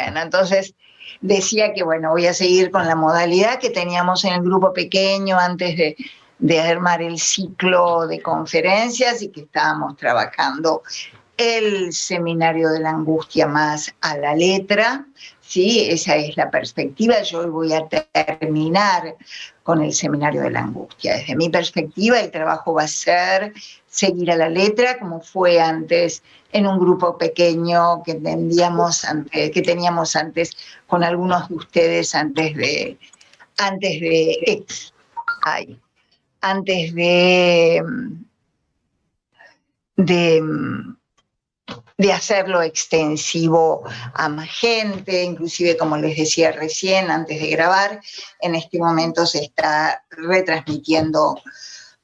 Bueno, entonces decía que, bueno, voy a seguir con la modalidad que teníamos en el grupo pequeño antes de armar el ciclo de conferencias y que estábamos trabajando el seminario de la angustia más a la letra, ¿sí? Esa es la perspectiva. Yo hoy voy a terminar con el seminario de la angustia. Desde mi perspectiva, el trabajo va a ser seguir a la letra, como fue antes en un grupo pequeño que teníamos antes con algunos de ustedes antes de hacerlo extensivo a más gente, inclusive como les decía recién antes de grabar, en este momento se está retransmitiendo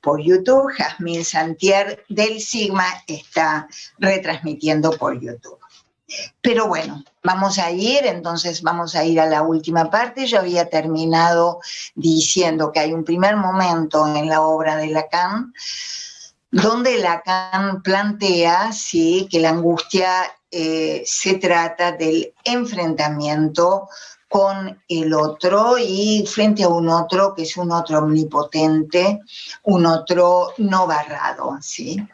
por YouTube. Jazmín Santier del Sigma está retransmitiendo por YouTube. Pero bueno, vamos a ir a la última parte. Yo había terminado diciendo que hay un primer momento en la obra de Lacan donde Lacan plantea, sí, que la angustia se trata del enfrentamiento con el otro y frente a un otro que es un otro omnipotente, un otro no barrado, ¿sí?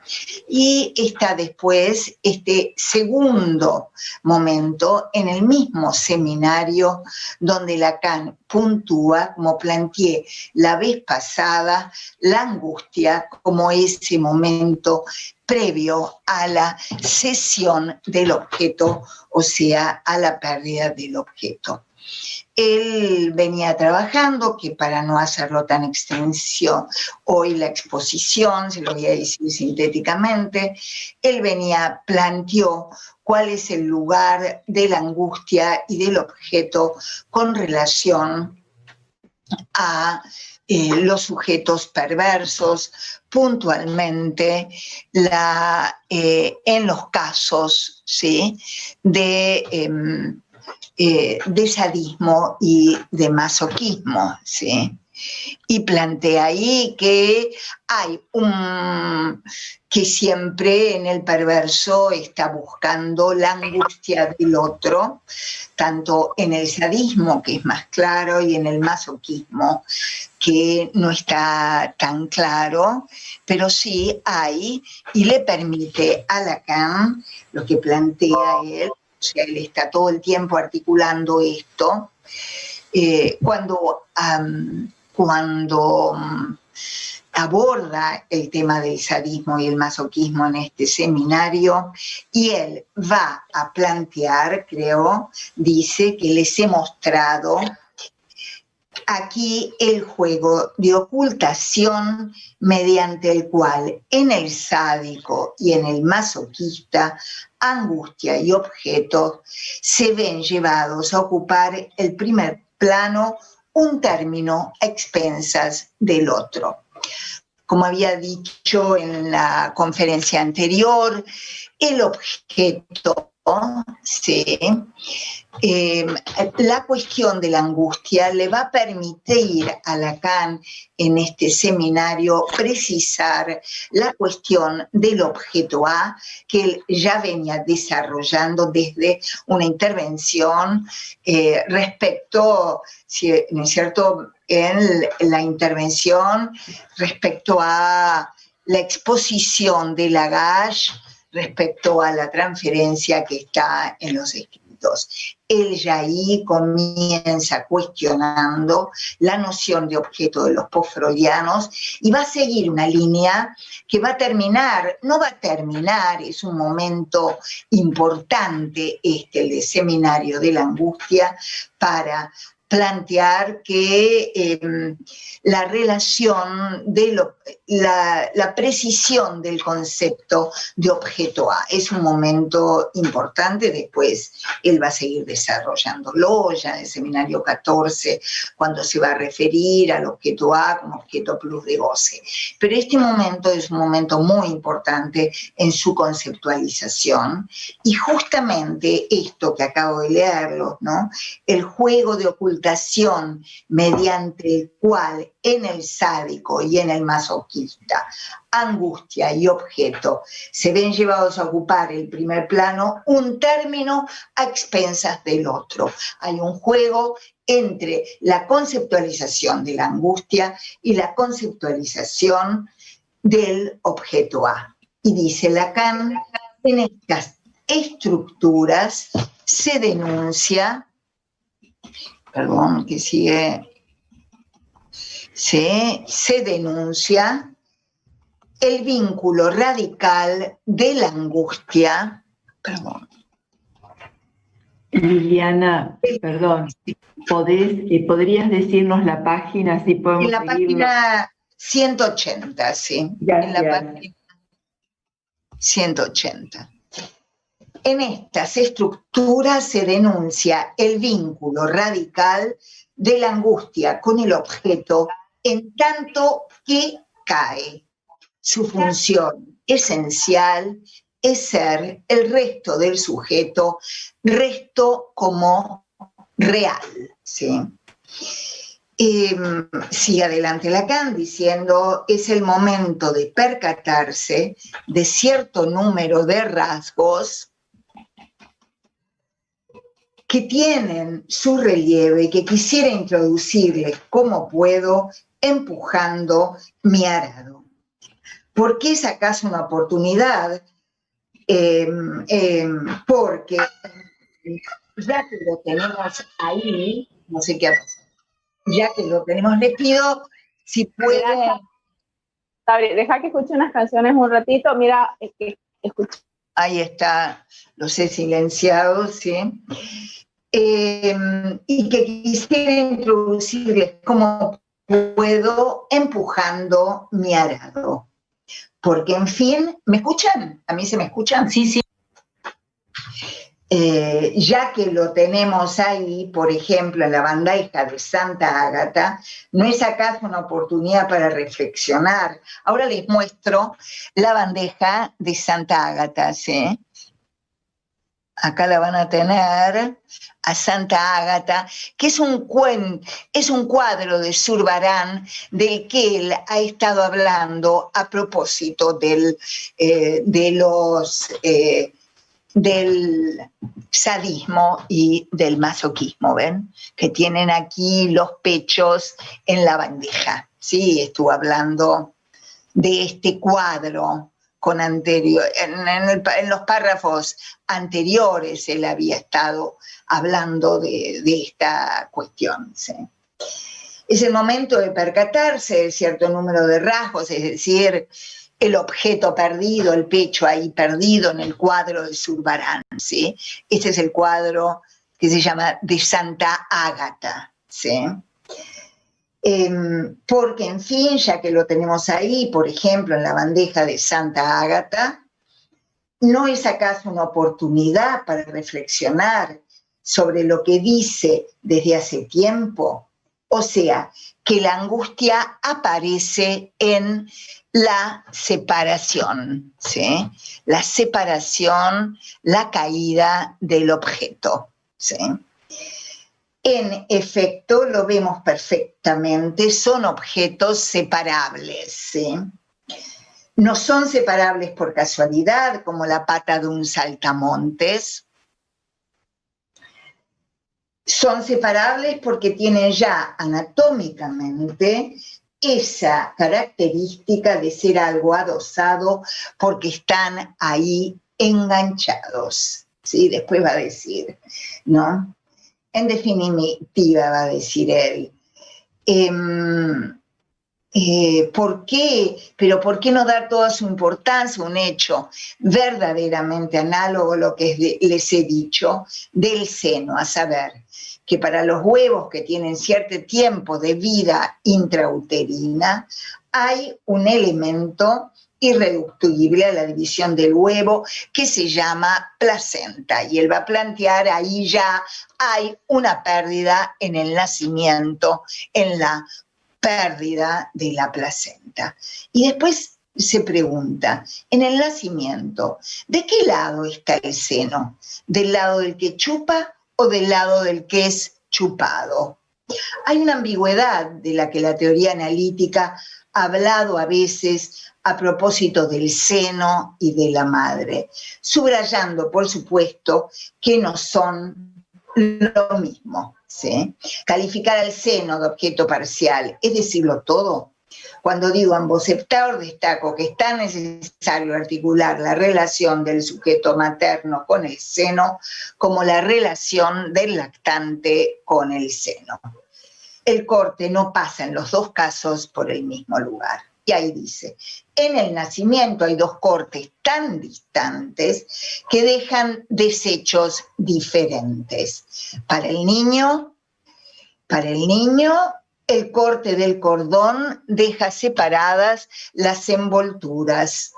Y está después este segundo momento en el mismo seminario donde Lacan puntúa, como planteé la vez pasada, la angustia como ese momento previo a la cesión del objeto, o sea, a la pérdida del objeto. Él venía trabajando, que para no hacerlo tan extenso hoy la exposición, se lo voy a decir sintéticamente, planteó cuál es el lugar de la angustia y del objeto con relación a los sujetos perversos, puntualmente en los casos, ¿sí?, de sadismo y de masoquismo, ¿sí? Y plantea ahí que que siempre en el perverso está buscando la angustia del otro, tanto en el sadismo, que es más claro, y en el masoquismo, que no está tan claro, pero sí hay, y le permite a Lacan, lo que plantea él, o sea, él está todo el tiempo articulando esto, cuando aborda el tema del sadismo y el masoquismo en este seminario, y él va a plantear, dice que les he mostrado aquí el juego de ocultación mediante el cual en el sádico y en el masoquista angustia y objetos se ven llevados a ocupar el primer plano, un término a expensas del otro. Como había dicho en la conferencia anterior, el objeto, ¿sí?, la cuestión de la angustia le va a permitir a Lacan en este seminario precisar la cuestión del objeto A, que él ya venía desarrollando desde una intervención respecto, ¿no es cierto?, en la intervención respecto a la exposición de Lagache respecto a la transferencia que está en los escritos. Él ya ahí comienza cuestionando la noción de objeto de los postfreudianos y va a seguir una línea que no va a terminar, es un momento importante el de seminario de la angustia para plantear que la relación la precisión del concepto de objeto A es un momento importante. Después él va a seguir desarrollándolo ya en el seminario 14, cuando se va a referir al objeto A como objeto plus de goce. Pero este momento es un momento muy importante en su conceptualización, y justamente esto que acabo de leerlo, ¿no?, el juego de ocultación computación mediante el cual en el sádico y en el masoquista angustia y objeto se ven llevados a ocupar el primer plano, un término a expensas del otro. Hay un juego entre la conceptualización de la angustia y la conceptualización del objeto A. Y dice Lacan, en estas estructuras se denuncia, se denuncia el vínculo radical de la angustia. Liliana, perdón, ¿podrías decirnos la página, así podemos en la seguirlo? Página 180, sí. Gracias. En la página 180. En estas estructuras se denuncia el vínculo radical de la angustia con el objeto en tanto que cae. Su función esencial es ser el resto del sujeto, resto como real, ¿sí? Sigue adelante Lacan diciendo, es el momento de percatarse de cierto número de rasgos que tienen su relieve y que quisiera introducirles como puedo, empujando mi arado. ¿Por qué es acaso una oportunidad? Porque ya que lo tenemos ahí, no sé qué ha pasado, ya que lo tenemos, les pido si pueden... Sabri, deja que escuche unas canciones un ratito, mira, escucha. Ahí está, los he silenciado, ¿sí? Y que quisiera introducirles como puedo empujando mi arado. Porque, en fin, ¿me escuchan? ¿A mí se me escuchan? Sí, sí. Ya que lo tenemos ahí, por ejemplo, en la bandeja de Santa Ágata, ¿no es acaso una oportunidad para reflexionar? Ahora les muestro la bandeja de Santa Ágata, ¿sí? Acá la van a tener a Santa Ágata, que es un cuadro de Zurbarán del que él ha estado hablando a propósito del sadismo y del masoquismo, ¿ven? Que tienen aquí los pechos en la bandeja. Sí, estuvo hablando de este cuadro en los párrafos anteriores él había estado hablando de esta cuestión, ¿sí? Es el momento de percatarse de cierto número de rasgos, es decir, el objeto perdido, el pecho ahí perdido en el cuadro de Zurbarán, ¿sí? Este es el cuadro que se llama de Santa Ágata, ¿sí? Porque, en fin, ya que lo tenemos ahí, por ejemplo, en la bandeja de Santa Ágata, ¿no es acaso una oportunidad para reflexionar sobre lo que dice desde hace tiempo? O sea, que la angustia aparece en la separación, ¿sí? La separación, la caída del objeto, ¿sí? En efecto, lo vemos perfectamente, son objetos separables, ¿sí? No son separables por casualidad, como la pata de un saltamontes. Son separables porque tienen ya anatómicamente esa característica de ser algo adosado porque están ahí enganchados, ¿sí? Después va a decir, ¿no? En definitiva, va a decir él, ¿por qué? Pero ¿por qué no dar toda su importancia a un hecho verdaderamente análogo a lo que les he dicho del seno? A saber, que para los huevos que tienen cierto tiempo de vida intrauterina, hay un elemento irreductible a la división del huevo que se llama placenta, y él va a plantear ahí ya hay una pérdida en el nacimiento, en la pérdida de la placenta. Y después se pregunta, en el nacimiento, ¿de qué lado está el seno? ¿Del lado del que chupa o del lado del que es chupado? Hay una ambigüedad de la que la teoría analítica ha hablado a veces a propósito del seno y de la madre, subrayando, por supuesto, que no son lo mismo, ¿sí? Calificar al seno de objeto parcial, es decirlo todo. Cuando digo amboceptor, destaco que es tan necesario articular la relación del sujeto materno con el seno como la relación del lactante con el seno. El corte no pasa en los dos casos por el mismo lugar. Y ahí dice, en el nacimiento hay dos cortes tan distantes que dejan desechos diferentes. Para el niño, el corte del cordón deja separadas las envolturas,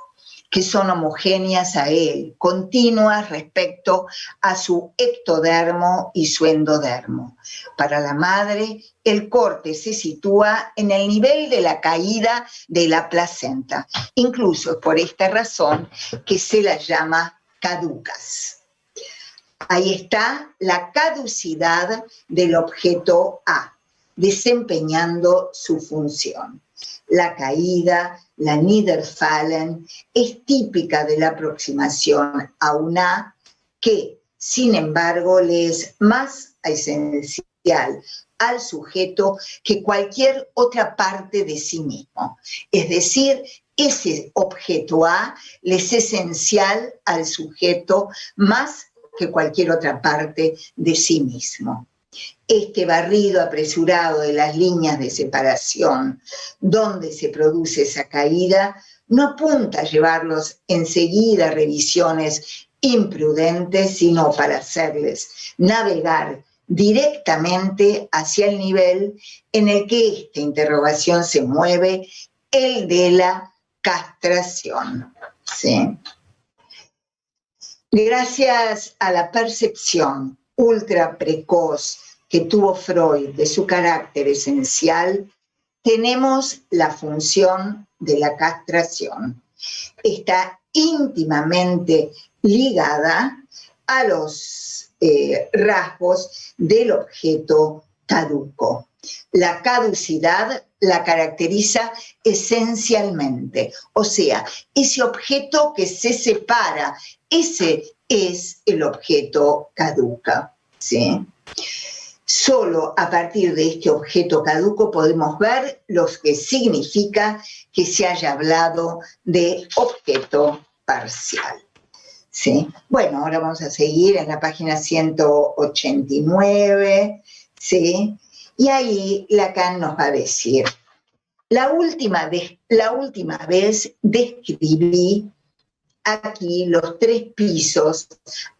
que son homogéneas a él, continuas respecto a su ectodermo y su endodermo. Para la madre, el corte se sitúa en el nivel de la caída de la placenta. Incluso es por esta razón que se las llama caducas. Ahí está la caducidad del objeto A, desempeñando su función. La caída, la Niederfallen, es típica de la aproximación a un A que, sin embargo, le es más esencial al sujeto que cualquier otra parte de sí mismo. Es decir, ese objeto A le es esencial al sujeto más que cualquier otra parte de sí mismo. Este barrido apresurado de las líneas de separación donde se produce esa caída no apunta a llevarlos enseguida a revisiones imprudentes, sino para hacerles navegar directamente hacia el nivel en el que esta interrogación se mueve, el de la castración. ¿Sí? Gracias a la percepción ultra precoz que tuvo Freud de su carácter esencial, tenemos la función de la castración. Está íntimamente ligada a los rasgos del objeto caduco. La caducidad la caracteriza esencialmente, o sea, ese objeto que se separa, ese es el objeto caduca, ¿sí? Solo a partir de este objeto caduco podemos ver lo que significa que se haya hablado de objeto parcial. ¿Sí? Bueno, ahora vamos a seguir en la página 189, ¿sí? Y ahí Lacan nos va a decir, la última vez describí aquí los tres pisos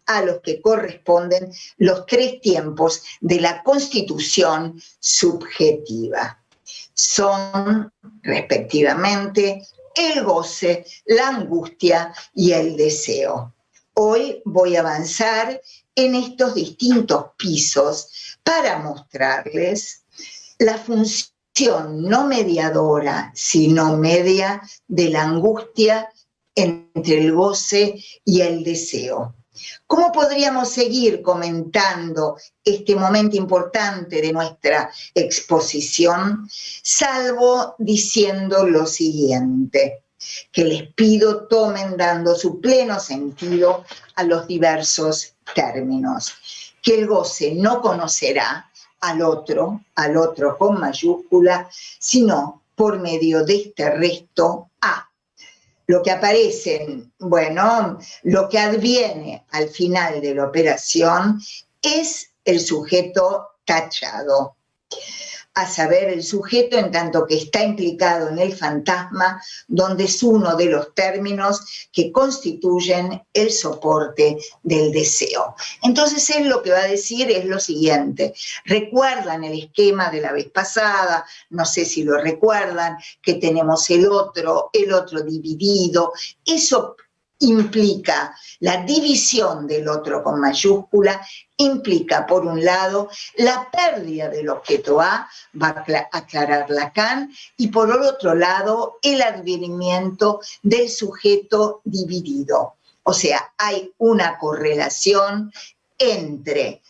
a los que corresponden los tres tiempos de la constitución subjetiva. Son, respectivamente, el goce, la angustia y el deseo. Hoy voy a avanzar en estos distintos pisos para mostrarles la función no mediadora, sino media de la angustia entre el goce y el deseo. ¿Cómo podríamos seguir comentando este momento importante de nuestra exposición, salvo diciendo lo siguiente, que les pido tomen dando su pleno sentido a los diversos términos, que el goce no conocerá al otro con mayúscula, sino por medio de este resto A. Lo que aparece, bueno, lo que adviene al final de la operación es el sujeto tachado, a saber, el sujeto en tanto que está implicado en el fantasma, donde es uno de los términos que constituyen el soporte del deseo. Entonces él lo que va a decir es lo siguiente, recuerdan el esquema de la vez pasada, no sé si lo recuerdan, que tenemos el otro dividido, eso implica la división del otro con mayúscula, implica, por un lado, la pérdida del objeto A, va a aclarar Lacan, y por el otro lado, el advenimiento del sujeto dividido. O sea, hay una correlación entre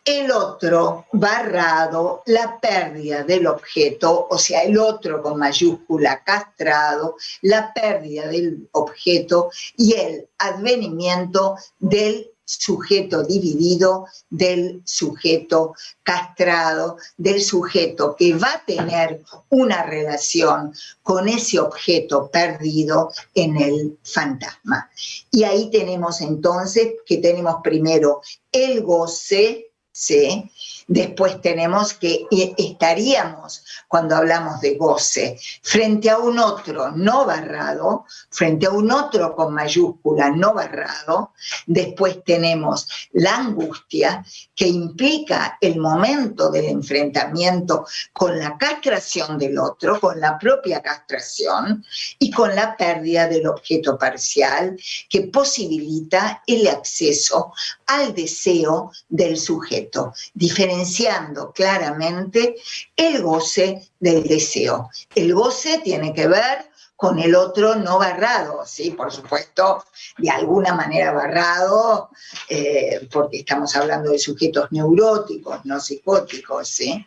el otro barrado, la pérdida del objeto, o sea, el otro con mayúscula castrado, la pérdida del objeto y el advenimiento del sujeto dividido, del sujeto castrado, del sujeto que va a tener una relación con ese objeto perdido en el fantasma. Y ahí tenemos entonces que tenemos primero el goce, ¿sí? Después tenemos que estaríamos, cuando hablamos de goce, frente a un otro no barrado, frente a un otro con mayúscula no barrado. Después tenemos la angustia, que implica el momento del enfrentamiento con la castración del otro, con la propia castración y con la pérdida del objeto parcial, que posibilita el acceso al deseo del sujeto, diferenciando claramente el goce del deseo. El goce tiene que ver con el otro no barrado, ¿sí? Por supuesto, de alguna manera barrado, porque estamos hablando de sujetos neuróticos, no psicóticos, ¿sí?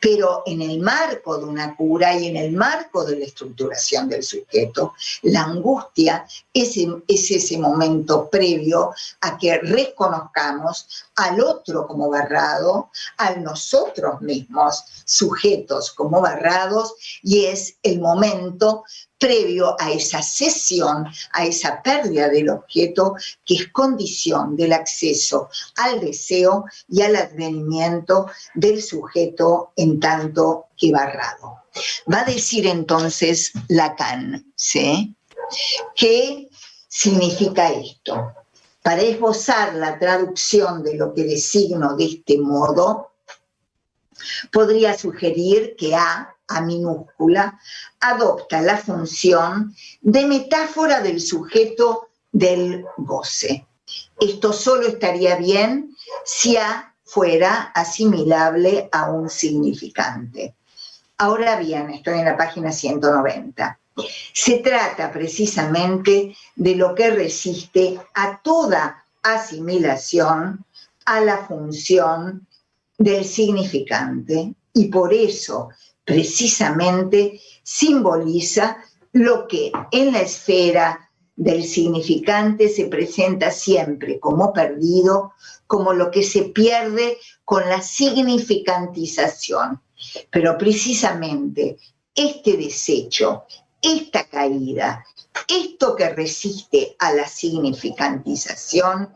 Pero en el marco de una cura y en el marco de la estructuración del sujeto, la angustia es ese momento previo a que reconozcamos al otro como barrado, a nosotros mismos sujetos como barrados, y es el momento previo a esa cesión, a esa pérdida del objeto, que es condición del acceso al deseo y al advenimiento del sujeto en tanto que barrado. Va a decir entonces Lacan, ¿sí? ¿Qué significa esto? Para esbozar la traducción de lo que designo de este modo, podría sugerir que A minúscula, adopta la función de metáfora del sujeto del goce. Esto solo estaría bien si A fuera asimilable a un significante. Ahora bien, estoy en la página 190. Se trata precisamente de lo que resiste a toda asimilación a la función del significante, y por eso precisamente simboliza lo que en la esfera del significante se presenta siempre como perdido, como lo que se pierde con la significantización. Pero precisamente este desecho, esta caída, esto que resiste a la significantización,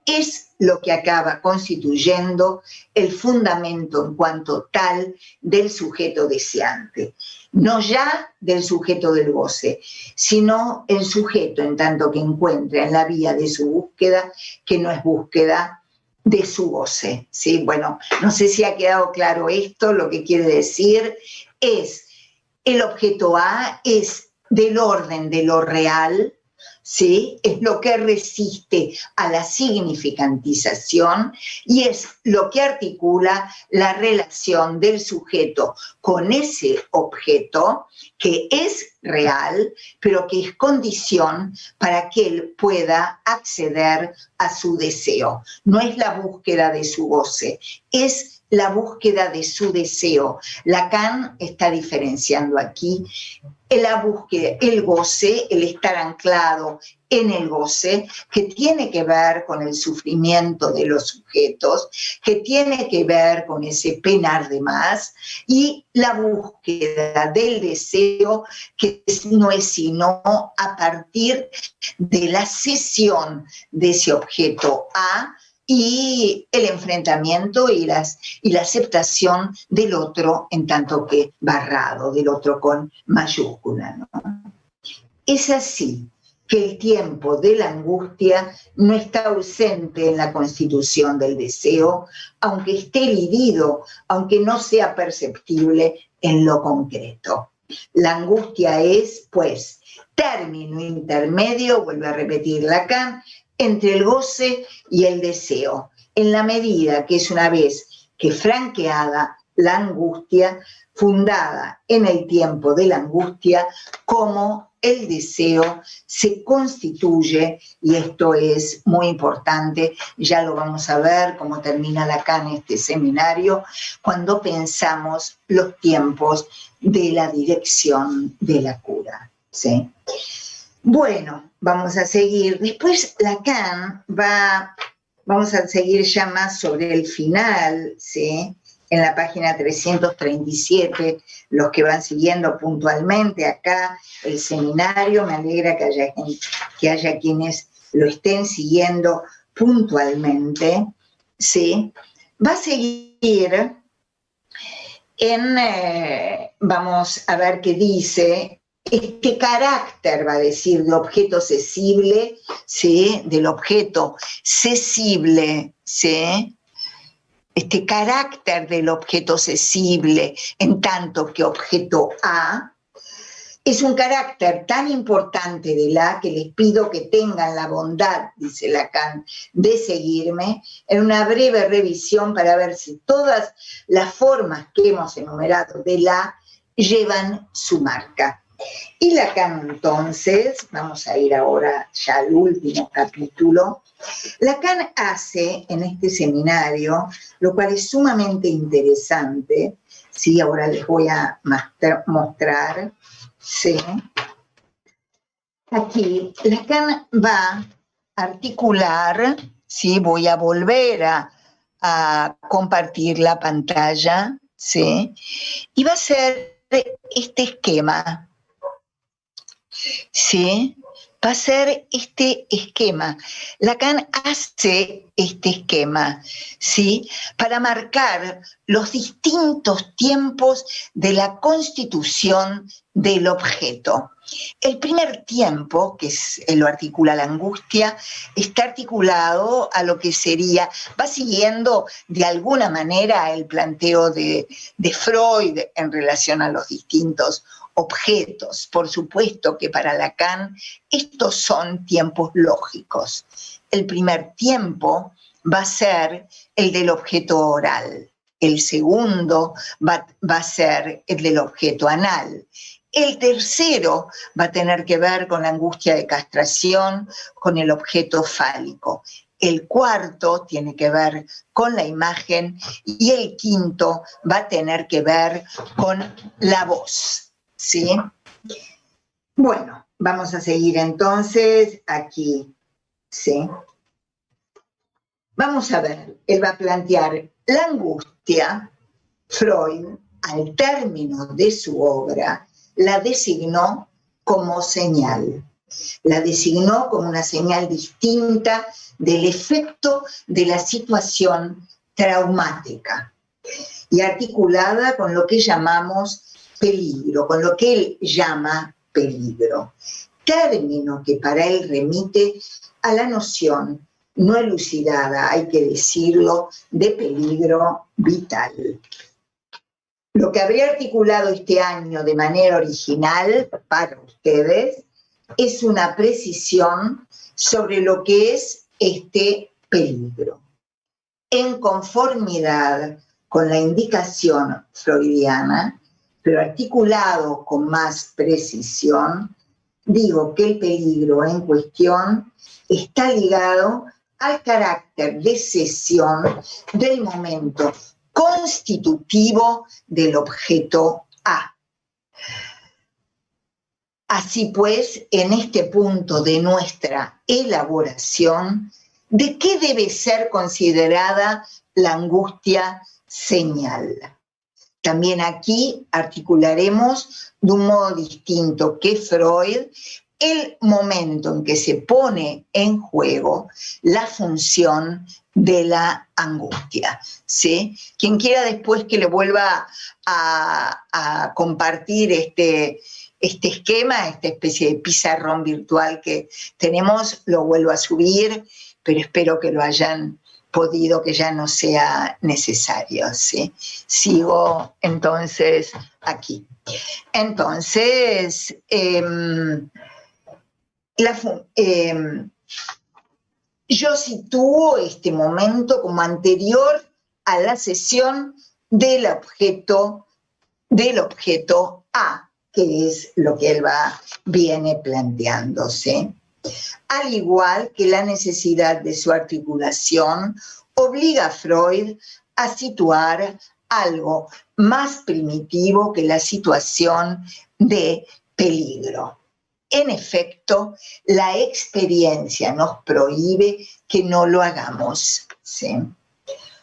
es lo que acaba constituyendo el fundamento en cuanto tal del sujeto deseante. No ya del sujeto del goce, sino el sujeto en tanto que encuentra en la vía de su búsqueda, que no es búsqueda de su goce, ¿sí? Bueno, no sé si ha quedado claro esto. Lo que quiere decir es, el objeto A es del orden de lo real, ¿sí? Es lo que resiste a la significantización y es lo que articula la relación del sujeto con ese objeto que es real, pero que es condición para que él pueda acceder a su deseo. No es la búsqueda de su goce, es la búsqueda de su deseo. Lacan está diferenciando aquí la búsqueda, el goce, el estar anclado en el goce, que tiene que ver con el sufrimiento de los sujetos, que tiene que ver con ese penar de más, y la búsqueda del deseo, que no es sino a partir de la cesión de ese objeto A y el enfrentamiento y la aceptación del otro en tanto que barrado, del otro con mayúscula, ¿no? Es así que el tiempo de la angustia no está ausente en la constitución del deseo, aunque esté dividido, aunque no sea perceptible en lo concreto. La angustia es, pues, término intermedio, vuelve a repetir Lacan, entre el goce y el deseo, en la medida que es una vez que franqueada la angustia, fundada en el tiempo de la angustia, cómo el deseo se constituye, y esto es muy importante, ya lo vamos a ver cómo termina Lacan este seminario, cuando pensamos los tiempos de la dirección de la cura, ¿sí? Bueno, vamos a seguir. Después Lacan vamos a seguir ya más sobre el final, ¿sí? En la página 337, los que van siguiendo puntualmente acá el seminario, me alegra que haya quienes lo estén siguiendo puntualmente, ¿sí? Va a seguir vamos a ver qué dice, este carácter, va a decir, de objeto cesible, ¿sí? Del objeto cesible, ¿sí? Este carácter del objeto cesible, en tanto que objeto A, es un carácter tan importante de la que les pido que tengan la bondad, dice Lacan, de seguirme en una breve revisión para ver si todas las formas que hemos enumerado de la llevan su marca. Y Lacan entonces, vamos a ir ahora ya al último capítulo, Lacan hace en este seminario, lo cual es sumamente interesante, ¿sí? Ahora les voy a mostrar, ¿sí? Aquí Lacan va a articular, ¿sí? Voy a volver a compartir la pantalla, ¿sí? Y va a ser este esquema, ¿sí? Va a ser este esquema. Lacan hace este esquema, ¿sí? Para marcar los distintos tiempos de la constitución del objeto. El primer tiempo, que lo articula la angustia, está articulado a lo que sería, va siguiendo de alguna manera el planteo de Freud en relación a los distintos objetos. Por supuesto que para Lacan estos son tiempos lógicos. El primer tiempo va a ser el del objeto oral. El segundo va a ser el del objeto anal. El tercero va a tener que ver con la angustia de castración, con el objeto fálico. El cuarto tiene que ver con la imagen y el quinto va a tener que ver con la voz, ¿sí? Bueno, vamos a seguir entonces aquí, ¿sí? Vamos a ver, él va a plantear la angustia. Freud, al término de su obra, la designó como señal. La designó como una señal distinta del efecto de la situación traumática y articulada con lo que llamamos peligro, con lo que él llama peligro, término que para él remite a la noción no elucidada, hay que decirlo, de peligro vital. Lo que habría articulado este año de manera original para ustedes es una precisión sobre lo que es este peligro, en conformidad con la indicación freudiana, pero articulado con más precisión. Digo que el peligro en cuestión está ligado al carácter de cesión del momento constitutivo del objeto A. Así pues, en este punto de nuestra elaboración, ¿de qué debe ser considerada la angustia señal? También aquí articularemos de un modo distinto que Freud el momento en que se pone en juego la función de la angustia, ¿sí? Quien quiera después que le vuelva a compartir este esquema, esta especie de pizarrón virtual que tenemos, lo vuelvo a subir, pero espero que lo hayan podido, que ya no sea necesario, ¿sí? Sigo entonces aquí. Entonces, yo sitúo este momento como anterior a la cesión del objeto del objeto A, que es lo que él viene planteándose. Al igual que la necesidad de su articulación obliga a Freud a situar algo más primitivo que la situación de peligro. En efecto, la experiencia nos prohíbe que no lo hagamos, ¿sí?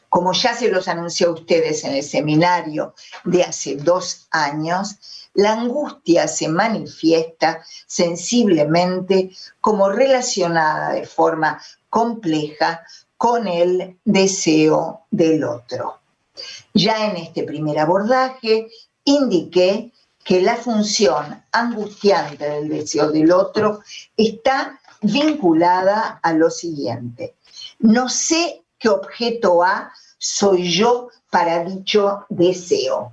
Como ya se los anunció a ustedes en el seminario de hace 2 años, la angustia se manifiesta sensiblemente como relacionada de forma compleja con el deseo del otro. Ya en este primer abordaje indiqué que la función angustiante del deseo del otro está vinculada a lo siguiente. No sé qué objeto A soy yo para dicho deseo.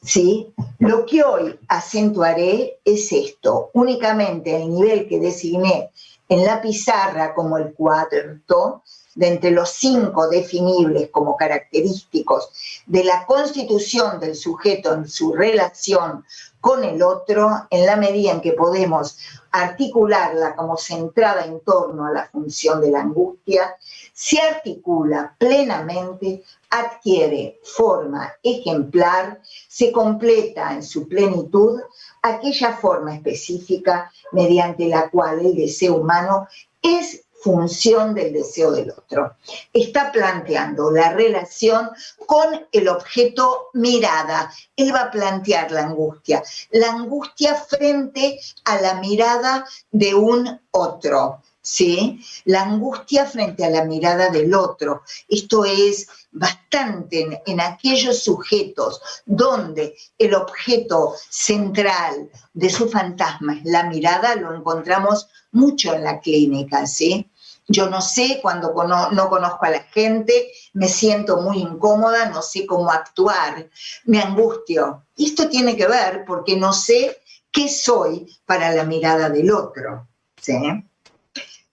¿Sí? Lo que hoy acentuaré es esto, únicamente el nivel que designé en la pizarra como el cuarto, de entre los 5 definibles como característicos de la constitución del sujeto en su relación con el otro, en la medida en que podemos articularla como centrada en torno a la función de la angustia, se articula plenamente, adquiere forma ejemplar, se completa en su plenitud aquella forma específica mediante la cual el deseo humano es función del deseo del otro. Está planteando la relación con el objeto mirada. Él va a plantear la angustia frente a la mirada de un otro, ¿sí? La angustia frente a la mirada del otro. Esto es bastante en aquellos sujetos donde el objeto central de su fantasma es la mirada, lo encontramos mucho en la clínica, ¿sí? Yo no sé, cuando no conozco a la gente, me siento muy incómoda, no sé cómo actuar, me angustio. Y esto tiene que ver porque no sé qué soy para la mirada del otro, ¿sí?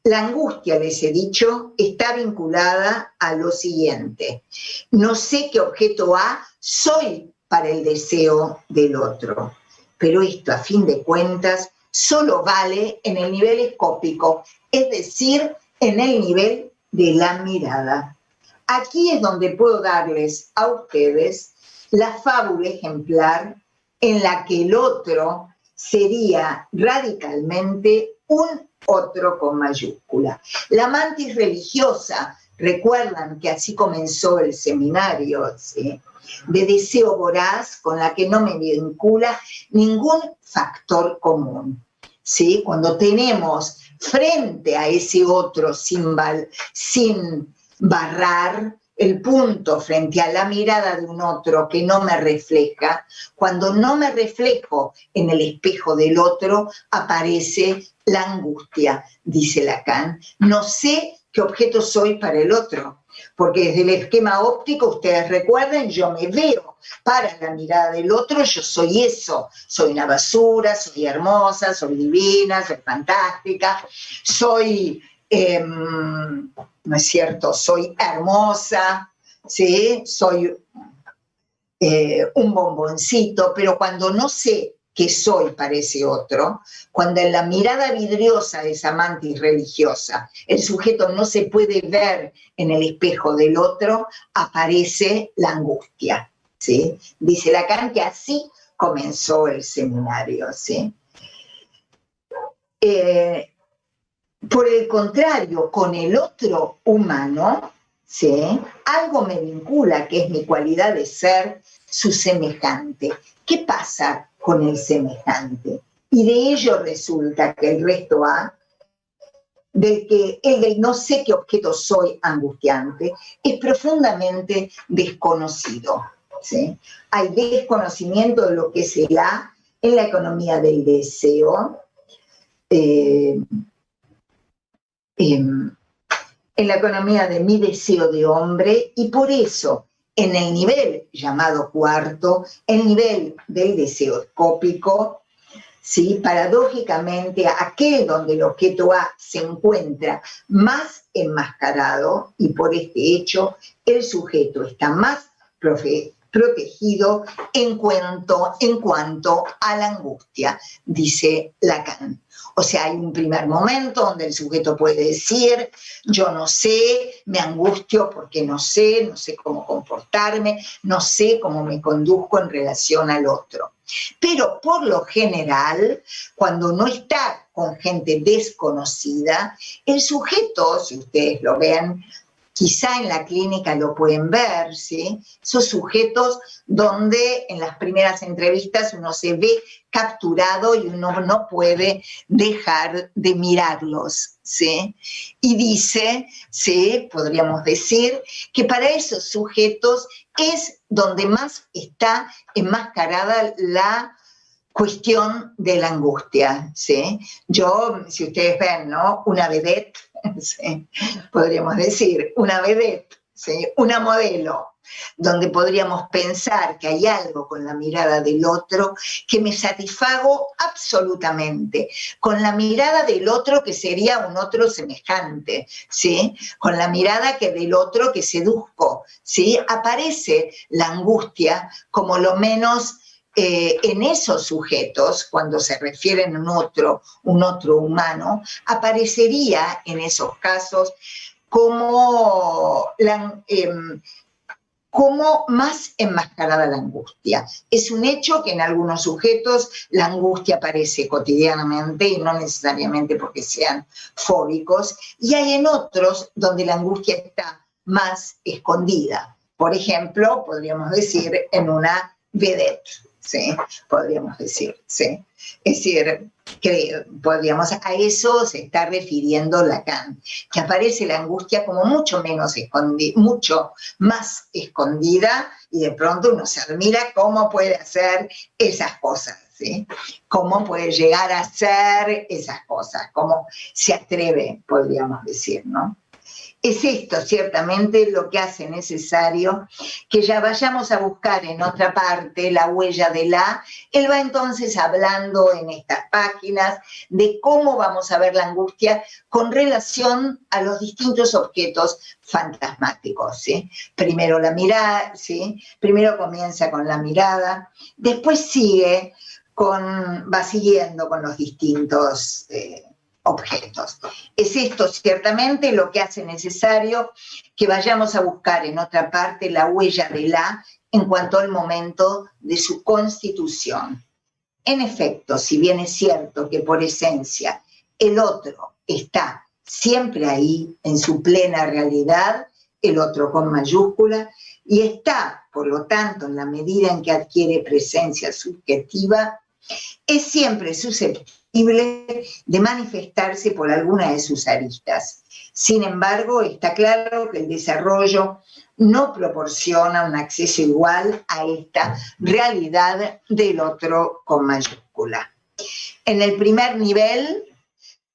La angustia, les he dicho, está vinculada a lo siguiente. No sé qué objeto A soy para el deseo del otro, pero esto, a fin de cuentas, solo vale en el nivel escópico, es decir, en el nivel de la mirada. Aquí es donde puedo darles a ustedes la fábula ejemplar en la que el otro sería radicalmente un otro con mayúscula. La mantis religiosa, recuerdan que así comenzó el seminario, ¿sí? De deseo voraz con la que no me vincula ningún factor común, ¿sí? Cuando tenemos frente a ese otro sin barrar el punto frente a la mirada de un otro que no me refleja, cuando no me reflejo en el espejo del otro, aparece la angustia, dice Lacan. No sé qué objeto soy para el otro, porque desde el esquema óptico, ustedes recuerden, yo me veo para la mirada del otro, yo soy eso, soy una basura, soy hermosa, soy divina, soy fantástica, soy, no es cierto, soy hermosa, ¿sí? Soy un bomboncito, pero cuando no sé qué soy para ese otro, cuando en la mirada vidriosa de esa mantis religiosa el sujeto no se puede ver en el espejo del otro, aparece la angustia, ¿sí? Dice Lacan que así comenzó el seminario, ¿sí? Por el contrario, con el otro humano, ¿sí? Algo me vincula, que es mi cualidad de ser su semejante. ¿Qué pasa con el semejante? Y de ello resulta que el resto A, del que el del no sé qué objeto soy angustiante, es profundamente desconocido, ¿sí? Hay desconocimiento de lo que es el A en la economía del deseo, en la economía de mi deseo de hombre, y por eso en el nivel llamado cuarto, el nivel del deseo escópico, ¿sí? Paradójicamente aquel donde el objeto A se encuentra más enmascarado, y por este hecho el sujeto está más protegido en cuanto a la angustia, dice Lacan. O sea, hay un primer momento donde el sujeto puede decir, yo no sé, me angustio porque no sé cómo comportarme, no sé cómo me conduzco en relación al otro. Pero por lo general, cuando no está con gente desconocida, el sujeto, si ustedes lo ven, quizá en la clínica lo pueden ver, ¿sí? Esos sujetos donde en las primeras entrevistas uno se ve capturado y uno no puede dejar de mirarlos, ¿sí? Y dice, sí, podríamos decir, que para esos sujetos es donde más está enmascarada la cuestión de la angustia, ¿sí? Yo, si ustedes ven, ¿no? Una vedette, ¿sí? Podríamos decir, una vedette, ¿sí? Una modelo, donde podríamos pensar que hay algo con la mirada del otro que me satisfago absolutamente, con la mirada del otro que sería un otro semejante, ¿sí? Con la mirada que del otro que seduzco, ¿sí? Aparece la angustia como lo menos en esos sujetos, cuando se refieren a un otro humano, aparecería en esos casos como como más enmascarada la angustia. Es un hecho que en algunos sujetos la angustia aparece cotidianamente y no necesariamente porque sean fóbicos, y hay en otros donde la angustia está más escondida. Por ejemplo, podríamos decir en una vedette, ¿sí? Podríamos decir, ¿sí? Es decir, podríamos, a eso se está refiriendo Lacan, que aparece la angustia como mucho menos escondida, mucho más escondida, y de pronto uno se admira cómo puede hacer esas cosas, ¿sí? Cómo puede llegar a hacer esas cosas, cómo se atreve, podríamos decir, ¿no? Es esto ciertamente lo que hace necesario que ya vayamos a buscar en otra parte la huella de la. Él va entonces hablando en estas páginas de cómo vamos a ver la angustia con relación a los distintos objetos fantasmáticos, ¿sí? Primero la mirada, ¿sí? Primero comienza con la mirada, después va siguiendo con los distintos objetos. Es esto ciertamente lo que hace necesario que vayamos a buscar en otra parte la huella de la en cuanto al momento de su constitución. En efecto, si bien es cierto que por esencia el otro está siempre ahí en su plena realidad, el otro con mayúscula, y está, por lo tanto, en la medida en que adquiere presencia subjetiva, es siempre susceptible de manifestarse por alguna de sus aristas. Sin embargo, está claro que el desarrollo no proporciona un acceso igual a esta realidad del otro con mayúscula. En el primer nivel,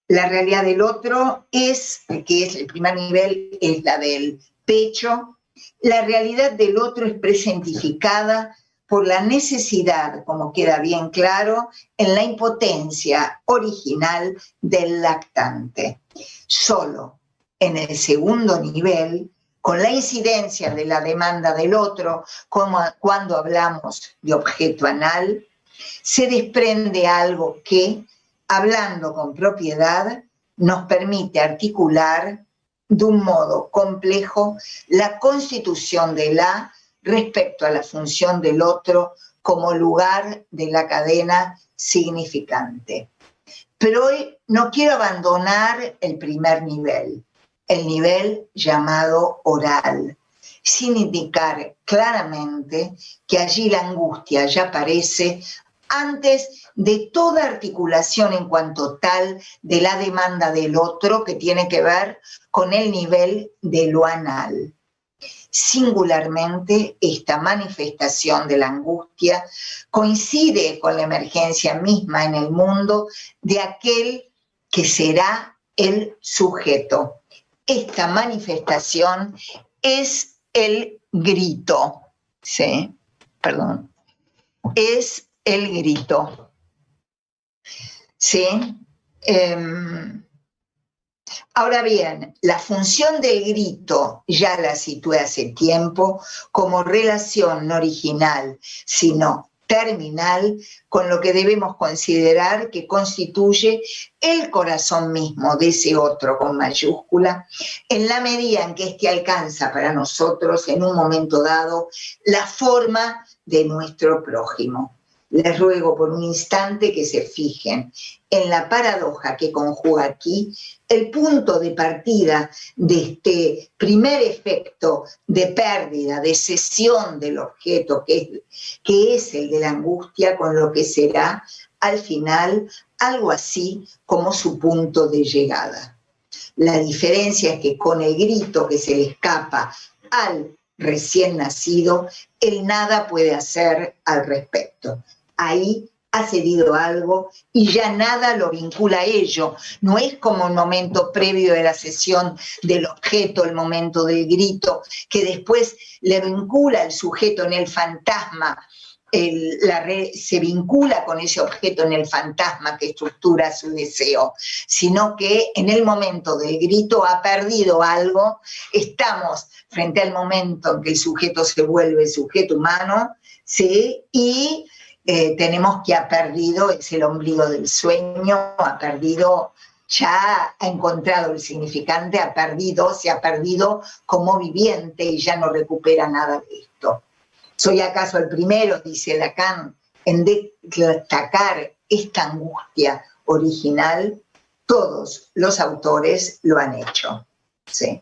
la realidad del otro el primer nivel es la del pecho. La realidad del otro es presentificada por la necesidad, como queda bien claro, en la impotencia original del lactante. Solo en el segundo nivel, con la incidencia de la demanda del otro, como cuando hablamos de objeto anal, se desprende algo que, hablando con propiedad, nos permite articular de un modo complejo la constitución de la respecto a la función del otro como lugar de la cadena significante. Pero hoy no quiero abandonar el primer nivel, el nivel llamado oral, sin indicar claramente que allí la angustia ya aparece antes de toda articulación en cuanto tal de la demanda del otro que tiene que ver con el nivel de lo anal. Singularmente, esta manifestación de la angustia coincide con la emergencia misma en el mundo de aquel que será el sujeto. Esta manifestación es el grito, ¿sí? Perdón. Es el grito, ¿sí? Ahora bien, la función del grito ya la situé hace tiempo como relación no original, sino terminal, con lo que debemos considerar que constituye el corazón mismo de ese otro con mayúscula, en la medida en que éste alcanza para nosotros en un momento dado la forma de nuestro prójimo. Les ruego por un instante que se fijen en la paradoja que conjuga aquí el punto de partida de este primer efecto de pérdida, de cesión del objeto, que es el de la angustia, con lo que será al final algo así como su punto de llegada. La diferencia es que con el grito que se le escapa al recién nacido, él nada puede hacer al respecto. Ahí ha cedido algo y ya nada lo vincula a ello. No es como el momento previo de la cesión del objeto, el momento del grito, que después le vincula al sujeto en el fantasma, se vincula con ese objeto en el fantasma que estructura su deseo, sino que en el momento del grito ha perdido algo. Estamos frente al momento en que el sujeto se vuelve sujeto humano, ¿sí? Y tenemos que ha perdido, es el ombligo del sueño, ha perdido, ya ha encontrado el significante, se ha perdido como viviente y ya no recupera nada de esto. ¿Soy acaso el primero, dice Lacan, en destacar esta angustia original? Todos los autores lo han hecho, ¿sí?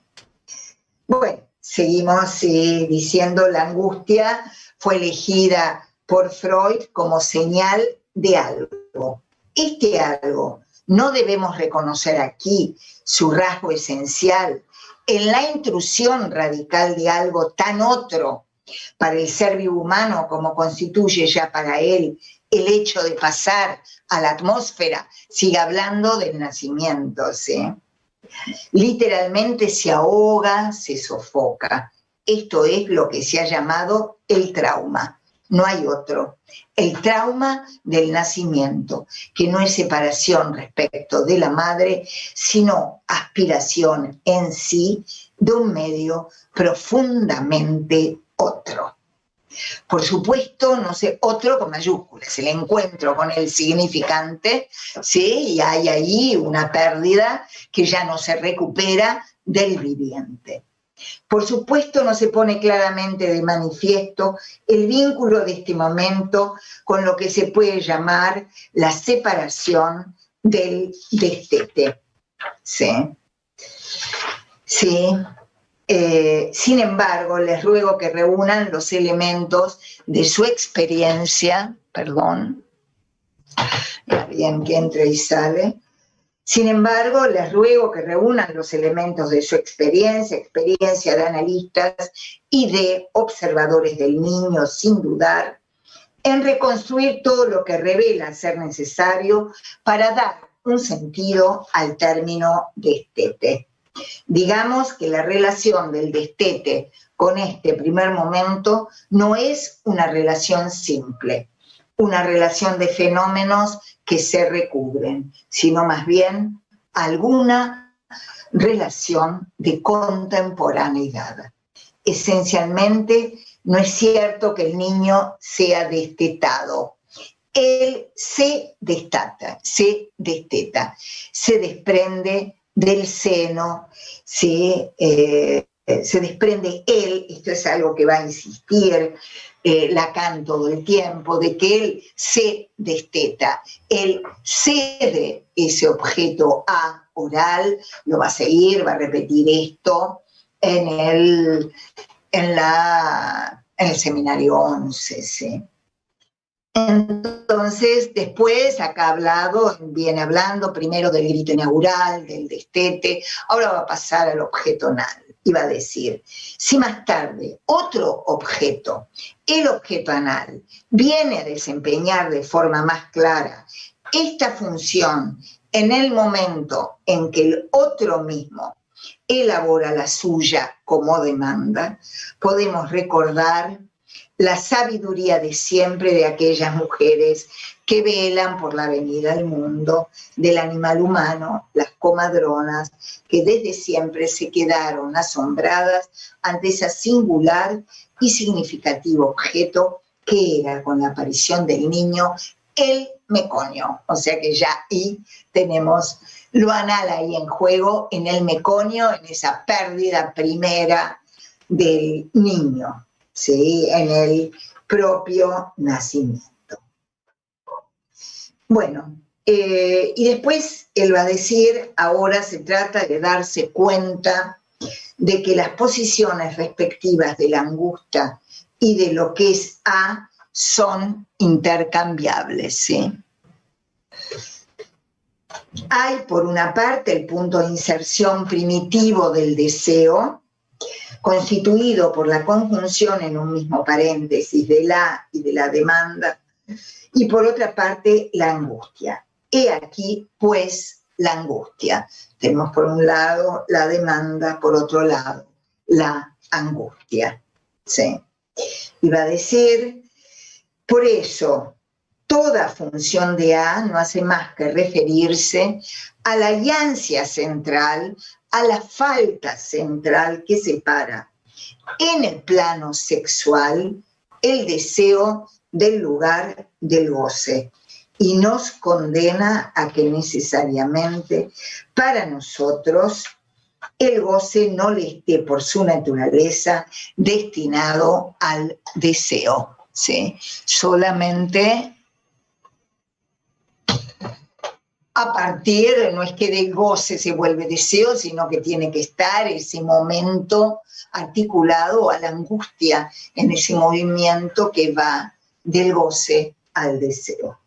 Bueno, seguimos diciendo la angustia fue elegida por Freud como señal de algo. Este algo no debemos reconocer aquí su rasgo esencial en la intrusión radical de algo tan otro para el ser vivo humano como constituye ya para él el hecho de pasar a la atmósfera. Sigue hablando del nacimiento, ¿sí? Literalmente se ahoga, se sofoca. Esto es lo que se ha llamado el trauma. No hay otro. El trauma del nacimiento, que no es separación respecto de la madre, sino aspiración en sí de un medio profundamente otro. Por supuesto, no sé, otro con mayúsculas, el encuentro con el significante, ¿sí? Y hay ahí una pérdida que ya no se recupera del viviente. Por supuesto, no se pone claramente de manifiesto el vínculo de este momento con lo que se puede llamar la separación del destete. ¿Sí? Sí. Sin embargo, les ruego que reúnan los elementos de su experiencia, bien que entre y sale. Sin embargo, les ruego que reúnan los elementos de su experiencia de analistas y de observadores del niño, sin dudar, en reconstruir todo lo que revela ser necesario para dar un sentido al término destete. Digamos que la relación del destete con este primer momento no es una relación simple, una relación de fenómenos que se recubren, sino más bien alguna relación de contemporaneidad. Esencialmente, no es cierto que el niño sea destetado. Él se desteta, se desprende del seno, se desprende él, esto es algo que va a insistir Lacan todo el tiempo, de que él se desteta, él cede ese objeto a oral, lo va a seguir, va a repetir esto en el seminario 11, ¿sí? Entonces, después, acá viene hablando primero del grito inaugural, del destete, ahora va a pasar al objeto anal, y va a decir, si más tarde otro objeto, el objeto anal, viene a desempeñar de forma más clara esta función en el momento en que el otro mismo elabora la suya como demanda, podemos recordar la sabiduría de siempre de aquellas mujeres que velan por la venida al mundo del animal humano, las comadronas, que desde siempre se quedaron asombradas ante ese singular y significativo objeto que era, con la aparición del niño, el meconio. O sea que ya ahí tenemos lo anal ahí en juego, en el meconio, en esa pérdida primera del niño, ¿sí? En el propio nacimiento. Bueno, y después él va a decir, ahora se trata de darse cuenta de que las posiciones respectivas de la angustia y de lo que es A son intercambiables, ¿sí? Hay, por una parte, el punto de inserción primitivo del deseo, constituido por la conjunción en un mismo paréntesis de la y de la demanda, y por otra parte, la angustia. He aquí, pues, la angustia. Tenemos por un lado la demanda, por otro lado, la angustia, ¿sí? Y va a decir, por eso, toda función de A no hace más que referirse a la alianza central, a la falta central que separa en el plano sexual el deseo del lugar del goce y nos condena a que necesariamente para nosotros el goce no le esté por su naturaleza destinado al deseo, ¿sí? Solamente a partir, no es que del goce se vuelve deseo, sino que tiene que estar ese momento articulado a la angustia, en ese movimiento que va del goce al deseo.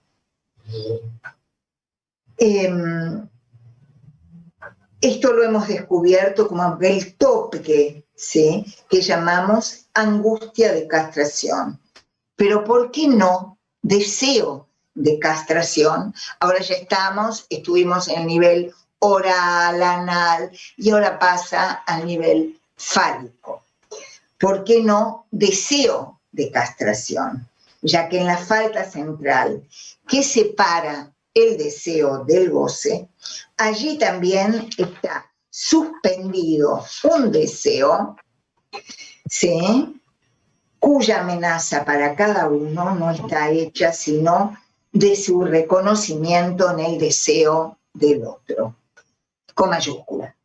Esto lo hemos descubierto como el tope, ¿sí? Que llamamos angustia de castración. Pero ¿por qué no deseo de castración? Ahora ya estuvimos en el nivel oral, anal, y ahora pasa al nivel fálico. ¿Por qué no deseo de castración? Ya que en la falta central que separa el deseo del goce, allí también está suspendido un deseo, ¿sí? Cuya amenaza para cada uno no está hecha sino de su reconocimiento en el deseo del otro, con mayúscula.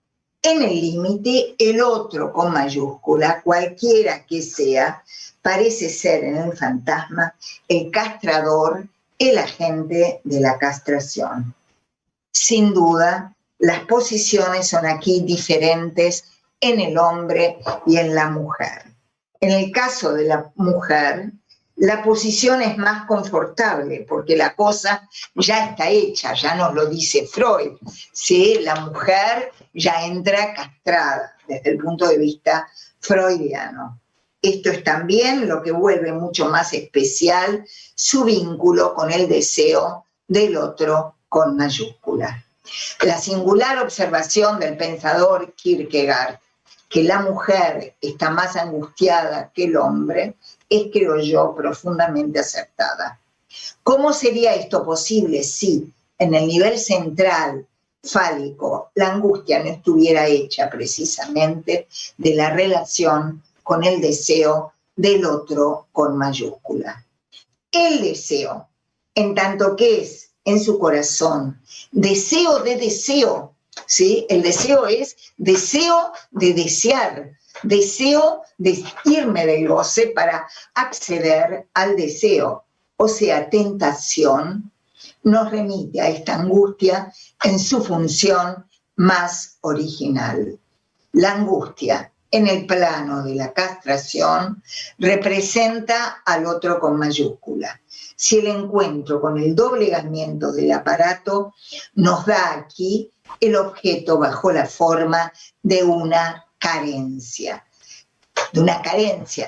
En el límite, el otro con mayúscula, cualquiera que sea, parece ser en el fantasma el castrador, el agente de la castración. Sin duda, las posiciones son aquí diferentes en el hombre y en la mujer. En el caso de la mujer, la posición es más confortable porque la cosa ya está hecha, ya nos lo dice Freud, ¿sí? La mujer ya entra castrada desde el punto de vista freudiano. Esto es también lo que vuelve mucho más especial su vínculo con el deseo del otro con mayúscula. La singular observación del pensador Kierkegaard, que la mujer está más angustiada que el hombre, es, creo yo, profundamente acertada. ¿Cómo sería esto posible si en el nivel central fálico la angustia no estuviera hecha precisamente de la relación con el deseo del otro con mayúscula? El deseo, en tanto que es en su corazón deseo de deseo, ¿sí? El deseo es deseo de desear, deseo de irme del goce para acceder al deseo, o sea, tentación, nos remite a esta angustia en su función más original. La angustia en el plano de la castración representa al otro con mayúscula. Si el encuentro con el doblegamiento del aparato nos da aquí el objeto bajo la forma de una carencia,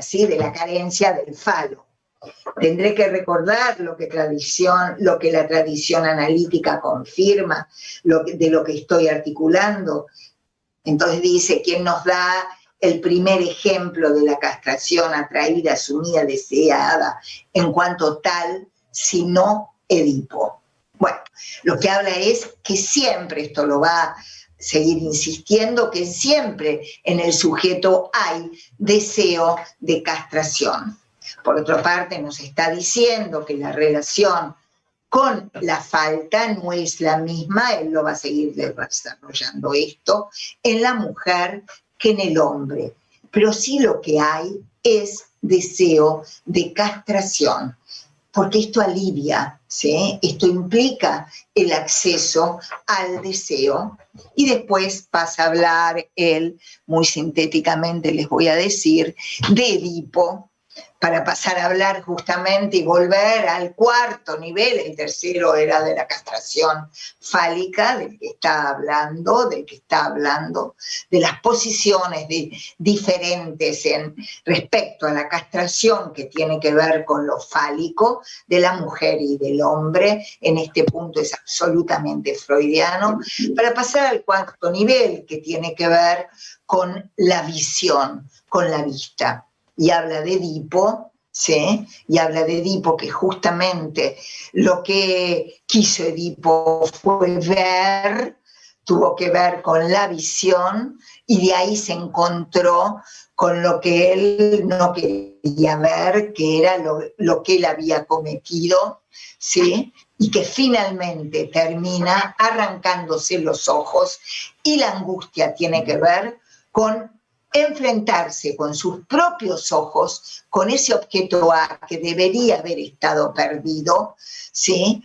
¿sí? De la carencia del falo. Tendré que recordar lo que la tradición analítica confirma, de lo que estoy articulando. Entonces dice, ¿quién nos da el primer ejemplo de la castración atraída, asumida, deseada en cuanto tal, sino Edipo. Bueno, lo que habla es que siempre, esto lo va a seguir insistiendo, que siempre en el sujeto hay deseo de castración. Por otra parte, nos está diciendo que la relación con la falta no es la misma, él lo va a seguir desarrollando esto, en la mujer que en el hombre. Pero sí lo que hay es deseo de castración, porque esto alivia, ¿sí? Esto implica el acceso al deseo, y después pasa a hablar él, muy sintéticamente les voy a decir, de Edipo, para pasar a hablar justamente y volver al cuarto nivel. El tercero era de la castración fálica, del que está hablando, de las posiciones diferentes respecto a la castración que tiene que ver con lo fálico de la mujer y del hombre. En este punto es absolutamente freudiano, para pasar al cuarto nivel, que tiene que ver con la visión, con la vista. Y habla de Edipo, ¿sí? Y habla de Edipo, que justamente lo que quiso Edipo fue ver, tuvo que ver con la visión, y de ahí se encontró con lo que él no quería ver, que era lo que él había cometido, ¿sí? Y que finalmente termina arrancándose los ojos, y la angustia tiene que ver con enfrentarse con sus propios ojos, con ese objeto A que debería haber estado perdido, ¿sí?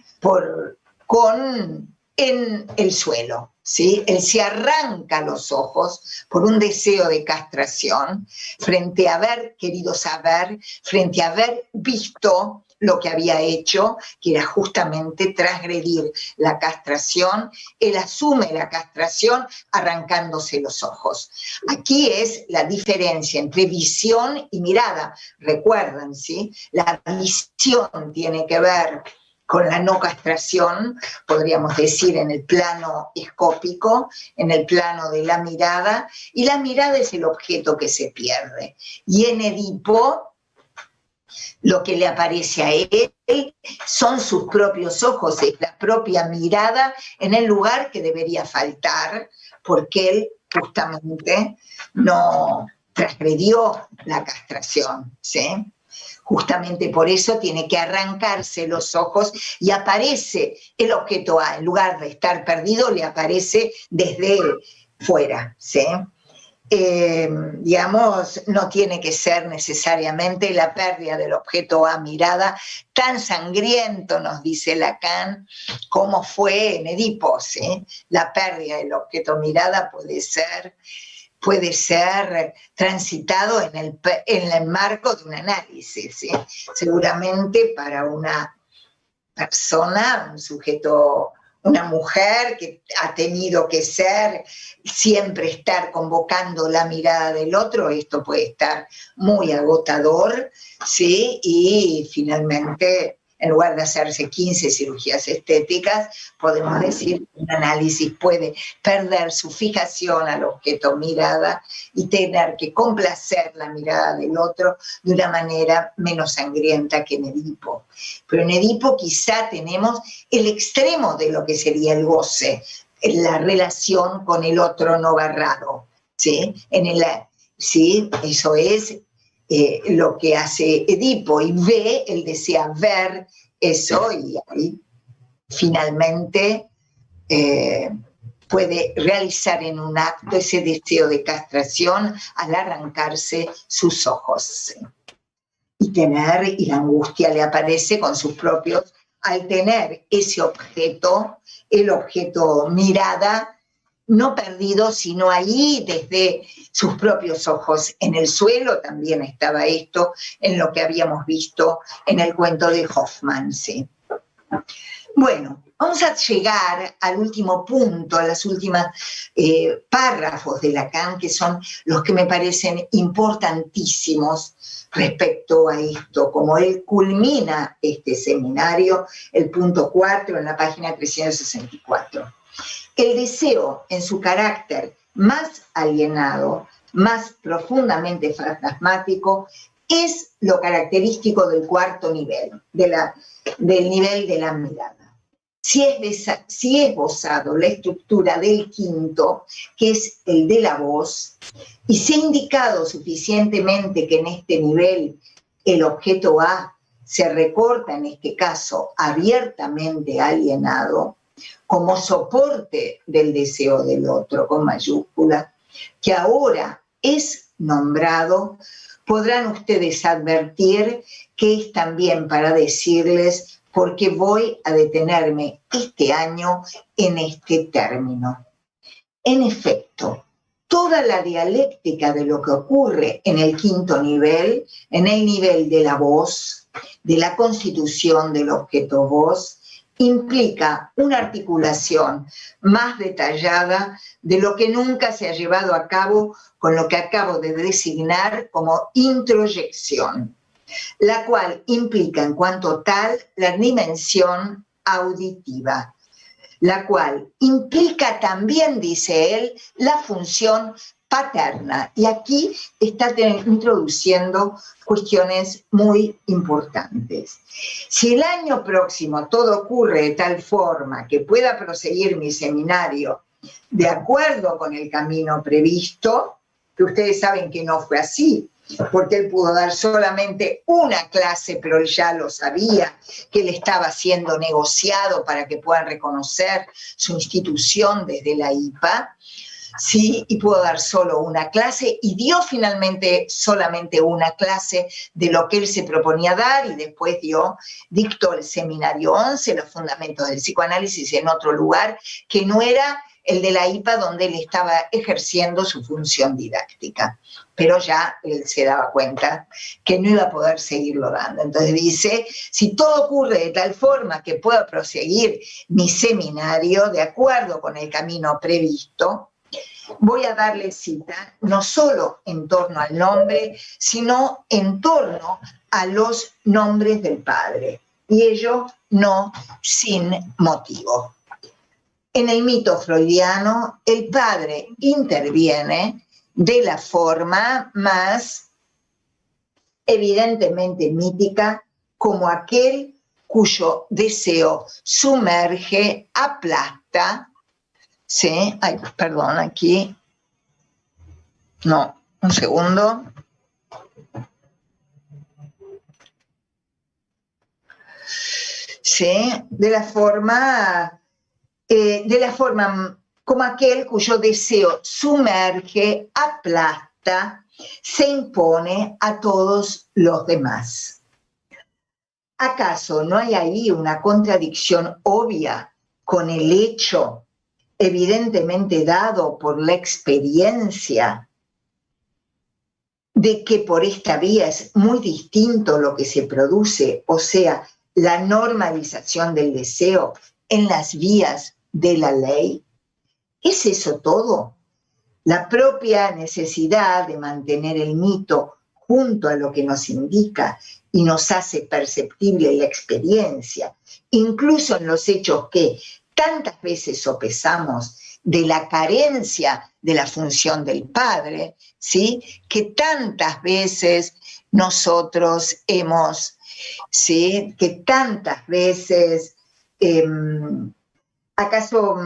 En el suelo, ¿sí? Él se arranca los ojos por un deseo de castración, frente a haber querido saber, frente a haber visto lo que había hecho, que era justamente transgredir la castración. Él asume la castración arrancándose los ojos. Aquí es la diferencia entre visión y mirada. Recuerden, ¿sí? La visión tiene que ver con la no castración, podríamos decir, en el plano escópico, en el plano de la mirada, y la mirada es el objeto que se pierde. Y en Edipo, lo que le aparece a él son sus propios ojos, es la propia mirada en el lugar que debería faltar, porque él justamente no transgredió la castración, ¿sí? Justamente por eso tiene que arrancarse los ojos, y aparece el objeto A, en lugar de estar perdido, le aparece desde fuera, ¿sí? Digamos, no tiene que ser necesariamente la pérdida del objeto A mirada tan sangriento, nos dice Lacan, como fue en Edipo, ¿sí? La pérdida del objeto mirada puede ser transitado en el marco de un análisis, ¿sí? Seguramente para una persona, un sujeto, una mujer que ha tenido que siempre estar convocando la mirada del otro, esto puede estar muy agotador, ¿sí? Y finalmente, en lugar de hacerse 15 cirugías estéticas, podemos decir que un análisis puede perder su fijación al objeto mirada y tener que complacer la mirada del otro de una manera menos sangrienta que en Edipo. Pero en Edipo quizá tenemos el extremo de lo que sería el goce, la relación con el otro no barrado, ¿sí? ¿Sí? Eso es lo que hace Edipo, y él desea ver eso, y ahí finalmente puede realizar en un acto ese deseo de castración al arrancarse sus ojos. ¿Sí? Y la angustia le aparece con sus propios, al tener ese objeto, el objeto mirada, no perdido, sino ahí desde sus propios ojos. En el suelo también estaba esto, en lo que habíamos visto en el cuento de Hoffmann, ¿sí? Bueno, vamos a llegar al último punto, a las últimas párrafos de Lacan, que son los que me parecen importantísimos respecto a esto, como él culmina este seminario, el punto 4, en la página 364. El deseo, en su carácter más alienado, más profundamente fantasmático, es lo característico del cuarto nivel, del nivel de la mirada. Si es esbozado la estructura del quinto, que es el de la voz, y se ha indicado suficientemente que en este nivel el objeto A se recorta, en este caso, abiertamente alienado, como soporte del deseo del otro, con mayúscula, que ahora es nombrado, podrán ustedes advertir que es también para decirles por qué voy a detenerme este año en este término. En efecto, toda la dialéctica de lo que ocurre en el quinto nivel, en el nivel de la voz, de la constitución del objeto voz, implica una articulación más detallada de lo que nunca se ha llevado a cabo con lo que acabo de designar como introyección, la cual implica en cuanto tal la dimensión auditiva, la cual implica también, dice él, la función paterna. Y aquí está introduciendo cuestiones muy importantes. Si el año próximo todo ocurre de tal forma que pueda proseguir mi seminario de acuerdo con el camino previsto, que ustedes saben que no fue así, porque él pudo dar solamente una clase, pero él ya lo sabía, que él estaba siendo negociado para que puedan reconocer su institución desde la IPA, sí, y pudo dar solo una clase, y dio finalmente solamente una clase de lo que él se proponía dar, y después dictó el seminario 11, los fundamentos del psicoanálisis, en otro lugar, que no era el de la IPA donde él estaba ejerciendo su función didáctica. Pero ya él se daba cuenta que no iba a poder seguirlo dando. Entonces dice, si todo ocurre de tal forma que pueda proseguir mi seminario de acuerdo con el camino previsto, voy a darle cita no solo en torno al nombre, sino en torno a los nombres del Padre, y ello no sin motivo. En el mito freudiano, el padre interviene de la forma más evidentemente mítica, como aquel cuyo deseo sumerge, aplasta, ¿sí? Ay, perdón, aquí. No, un segundo. ¿Sí? De la forma como aquel cuyo deseo sumerge, aplasta, se impone a todos los demás. ¿Acaso no hay ahí una contradicción obvia con el hecho evidentemente dado por la experiencia de que por esta vía es muy distinto lo que se produce, o sea, la normalización del deseo en las vías de la ley? ¿Es eso todo? La propia necesidad de mantener el mito junto a lo que nos indica y nos hace perceptible la experiencia, incluso en los hechos que tantas veces sopesamos de la carencia de la función del padre, ¿sí? Que tantas veces nosotros hemos, ¿sí? Que tantas veces, ¿acaso,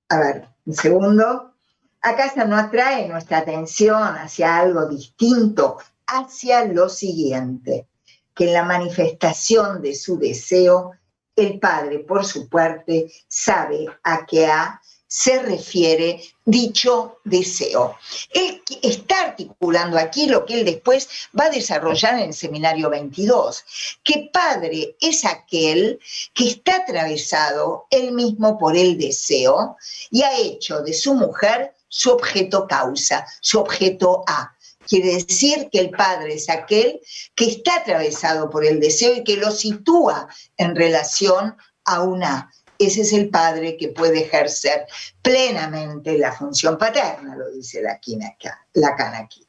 a ver, un segundo, acaso no atrae nuestra atención hacia algo distinto, hacia lo siguiente, que en la manifestación de su deseo, el padre, por su parte, sabe a qué se refiere dicho deseo. Él está articulando aquí lo que él después va a desarrollar en el seminario 22, que padre es aquel que está atravesado él mismo por el deseo y ha hecho de su mujer su objeto causa, su objeto A. Quiere decir que el padre es aquel que está atravesado por el deseo y que lo sitúa en relación a una. Ese es el padre que puede ejercer plenamente la función paterna, lo dice Lacan aquí.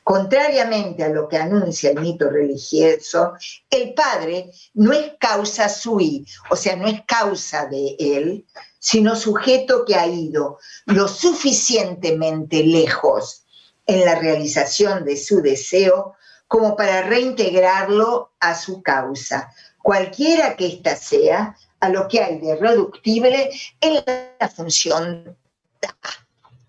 Contrariamente a lo que anuncia el mito religioso, el padre no es causa sui, o sea, no es causa de él, sino sujeto que ha ido lo suficientemente lejos en la realización de su deseo como para reintegrarlo a su causa, cualquiera que ésta sea, a lo que hay de reductible en la función da.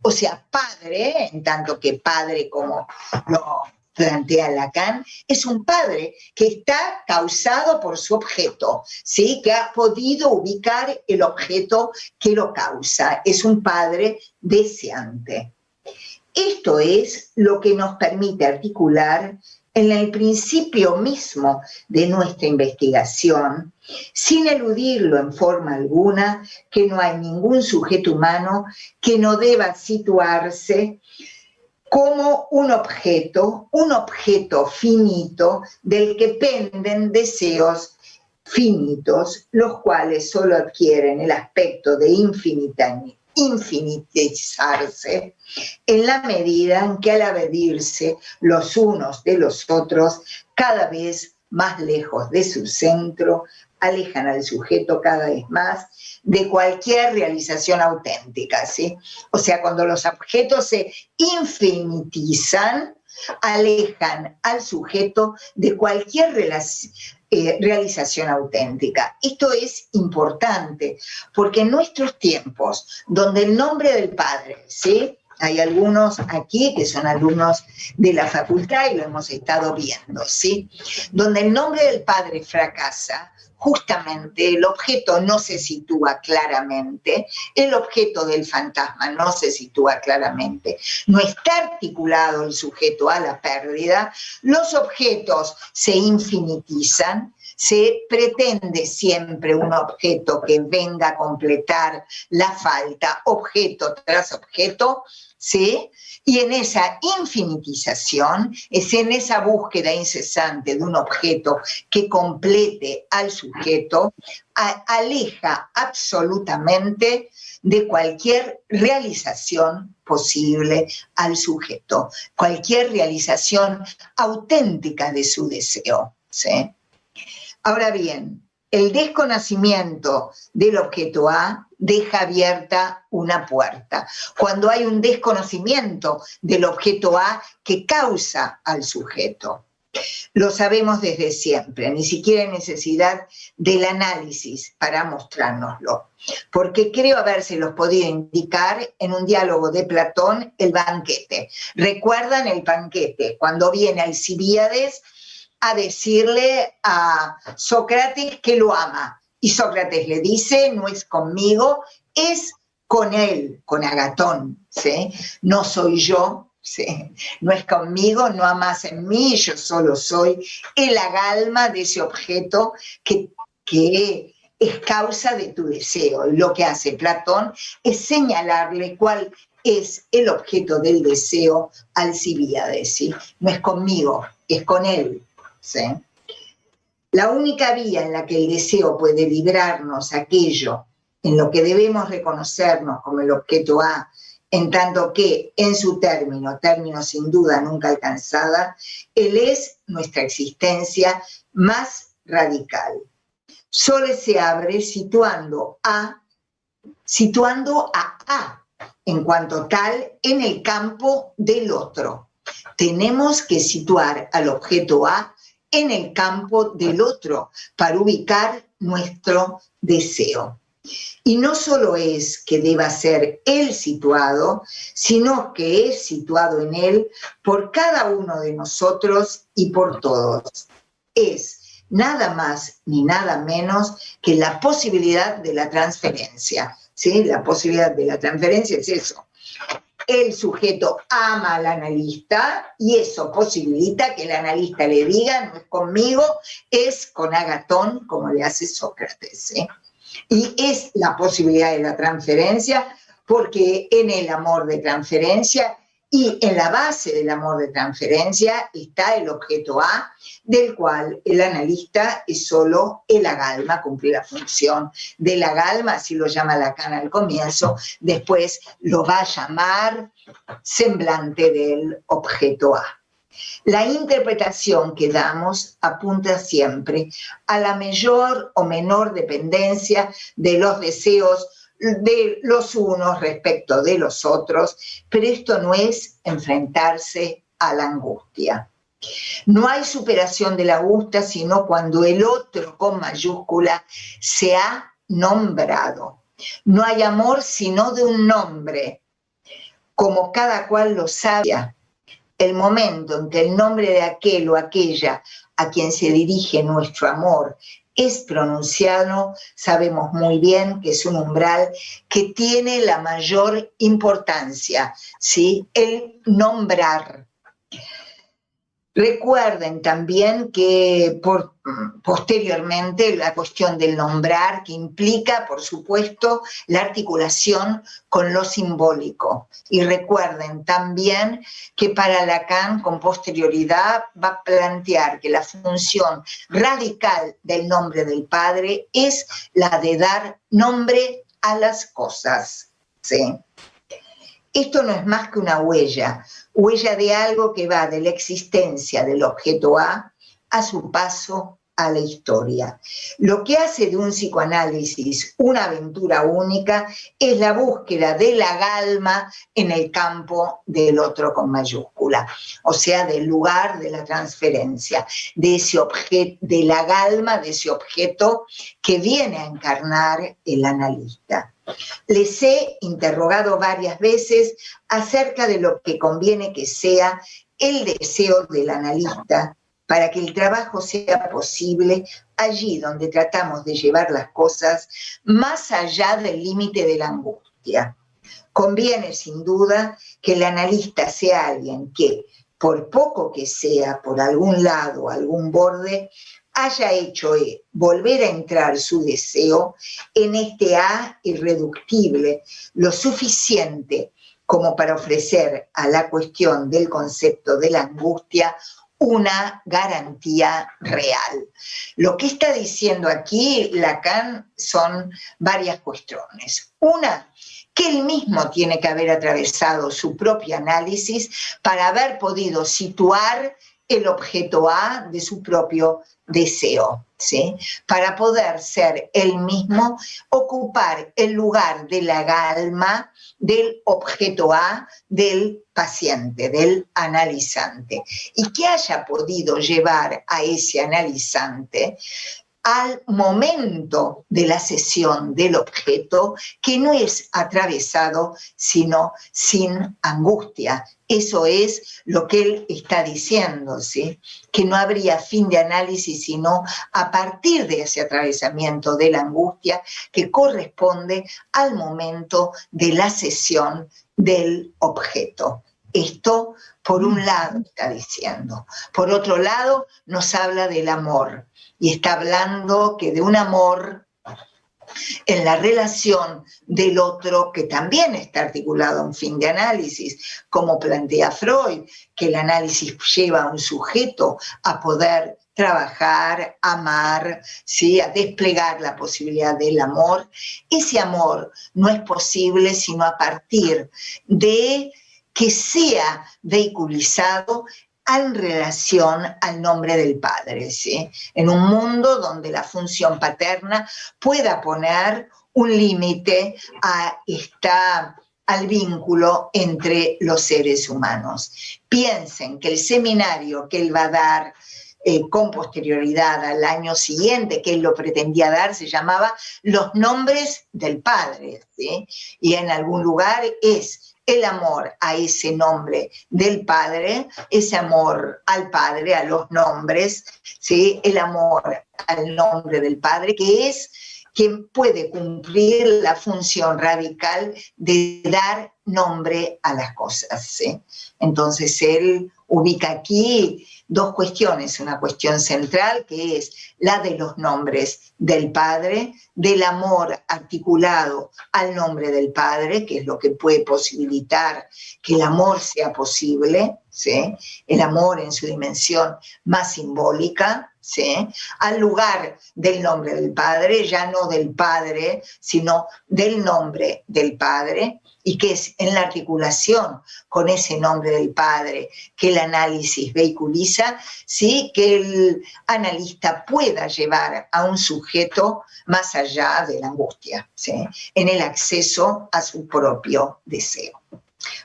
O sea, padre, en tanto que padre como lo plantea Lacan, es un padre que está causado por su objeto, ¿sí? Que ha podido ubicar el objeto que lo causa. Es un padre deseante. Esto es lo que nos permite articular en el principio mismo de nuestra investigación, sin eludirlo en forma alguna, que no hay ningún sujeto humano que no deba situarse como un objeto finito del que penden deseos finitos, los cuales solo adquieren el aspecto de infinitizarse en la medida en que al abedirse los unos de los otros, cada vez más lejos de su centro, alejan al sujeto cada vez más de cualquier realización auténtica, ¿sí? O sea, cuando los objetos se infinitizan, alejan al sujeto de cualquier realización auténtica. Esto es importante, porque en nuestros tiempos, donde el nombre del Padre, ¿sí? Hay algunos aquí que son alumnos de la facultad y lo hemos estado viendo, ¿sí? Donde el nombre del Padre fracasa, justamente el objeto no se sitúa claramente, el objeto del fantasma no se sitúa claramente, no está articulado el sujeto a la pérdida, los objetos se infinitizan, se pretende siempre un objeto que venga a completar la falta, objeto tras objeto, ¿sí? Y en esa infinitización, es en esa búsqueda incesante de un objeto que complete al sujeto, aleja absolutamente de cualquier realización posible al sujeto, cualquier realización auténtica de su deseo, ¿sí? Ahora bien, el desconocimiento del objeto A deja abierta una puerta. Cuando hay un desconocimiento del objeto A que causa al sujeto. Lo sabemos desde siempre, ni siquiera hay necesidad del análisis para mostrárnoslo, porque creo habérselos podido indicar en un diálogo de Platón, el banquete. ¿Recuerdan el banquete? Cuando viene Alcibíades a decirle a Sócrates que lo ama. Y Sócrates le dice, no es conmigo, es con él, con Agatón, ¿sí? No soy yo, ¿sí? No es conmigo, no amas en mí, yo solo soy el agalma de ese objeto que es causa de tu deseo. Lo que hace Platón es señalarle cuál es el objeto del deseo a Alcibíades, ¿sí? No es conmigo, es con él. ¿Sí? La única vía en la que el deseo puede librarnos aquello en lo que debemos reconocernos como el objeto A, en tanto que en su término sin duda nunca alcanzada, él es nuestra existencia más radical. Solo se abre situando a A en cuanto tal en el campo del otro. Tenemos que situar al objeto A en el campo del otro para ubicar nuestro deseo. Y no solo es que deba ser él situado, sino que es situado en él por cada uno de nosotros y por todos. Es nada más ni nada menos que la posibilidad de la transferencia. ¿Sí? La posibilidad de la transferencia es eso. El sujeto ama al analista y eso posibilita que el analista le diga, no es conmigo, es con Agatón, como le hace Sócrates, ¿eh? Y es la posibilidad de la transferencia, porque en el amor de transferencia y en la base del amor de transferencia está el objeto A, del cual el analista es solo el agalma, cumple la función del agalma, así lo llama Lacan al comienzo, después lo va a llamar semblante del objeto A. La interpretación que damos apunta siempre a la mayor o menor dependencia de los deseos de los unos respecto de los otros, pero esto no es enfrentarse a la angustia. No hay superación de la angustia sino cuando el otro con mayúscula se ha nombrado. No hay amor sino de un nombre, como cada cual lo sabe. El momento en que el nombre de aquel o aquella a quien se dirige nuestro amor es pronunciado, sabemos muy bien que es un umbral que tiene la mayor importancia, ¿sí? El nombrar. Recuerden también que posteriormente la cuestión del nombrar, que implica, por supuesto, la articulación con lo simbólico. Y recuerden también que para Lacan, con posterioridad, va a plantear que la función radical del nombre del Padre es la de dar nombre a las cosas, ¿sí? Esto no es más que una huella de algo que va de la existencia del objeto A su paso a la historia. Lo que hace de un psicoanálisis una aventura única es la búsqueda de la galma en el campo del otro con mayúscula, o sea, del lugar de la transferencia, de ese objeto, de la galma de ese objeto que viene a encarnar el analista. Les he interrogado varias veces acerca de lo que conviene que sea el deseo del analista para que el trabajo sea posible allí donde tratamos de llevar las cosas más allá del límite de la angustia. Conviene sin duda que el analista sea alguien que, por poco que sea, por algún lado, algún borde, haya hecho volver a entrar su deseo en este A irreductible, lo suficiente como para ofrecer a la cuestión del concepto de la angustia una garantía real. Lo que está diciendo aquí Lacan son varias cuestiones. Una, que él mismo tiene que haber atravesado su propio análisis para haber podido situar el objeto A de su propio deseo, ¿sí? Para poder ser él mismo, ocupar el lugar de la galma del objeto A del paciente, del analizante, y que haya podido llevar a ese analizante al momento de la cesión del objeto, que no es atravesado sino sin angustia. Eso es lo que él está diciendo, ¿sí? Que no habría fin de análisis sino a partir de ese atravesamiento de la angustia que corresponde al momento de la cesión del objeto. Esto, por un lado, está diciendo. Por otro lado, nos habla del amor. Y está hablando que de un amor en la relación del otro que también está articulado a un fin de análisis, como plantea Freud, que el análisis lleva a un sujeto a poder trabajar, amar, ¿sí? A desplegar la posibilidad del amor. Ese amor no es posible sino a partir de que sea vehiculizado en relación al nombre del Padre, ¿sí? En un mundo donde la función paterna pueda poner un límite al vínculo entre los seres humanos. Piensen que el seminario que él va a dar con posterioridad al año siguiente, que él lo pretendía dar, se llamaba Los nombres del Padre, ¿sí? Y en algún lugar es el amor a ese nombre del Padre, ese amor al Padre, a los nombres, ¿sí? El amor al nombre del Padre, que es quien puede cumplir la función radical de dar nombre a las cosas, ¿sí? Entonces él ubica aquí dos cuestiones, una cuestión central que es la de los nombres del Padre, del amor articulado al nombre del Padre, que es lo que puede posibilitar que el amor sea posible, ¿sí? El amor en su dimensión más simbólica, ¿sí? Al lugar del nombre del Padre, ya no del Padre, sino del nombre del Padre, y que es en la articulación con ese nombre del Padre que el análisis vehiculiza, ¿sí? Que el analista pueda llevar a un sujeto más allá de la angustia, ¿sí? En el acceso a su propio deseo.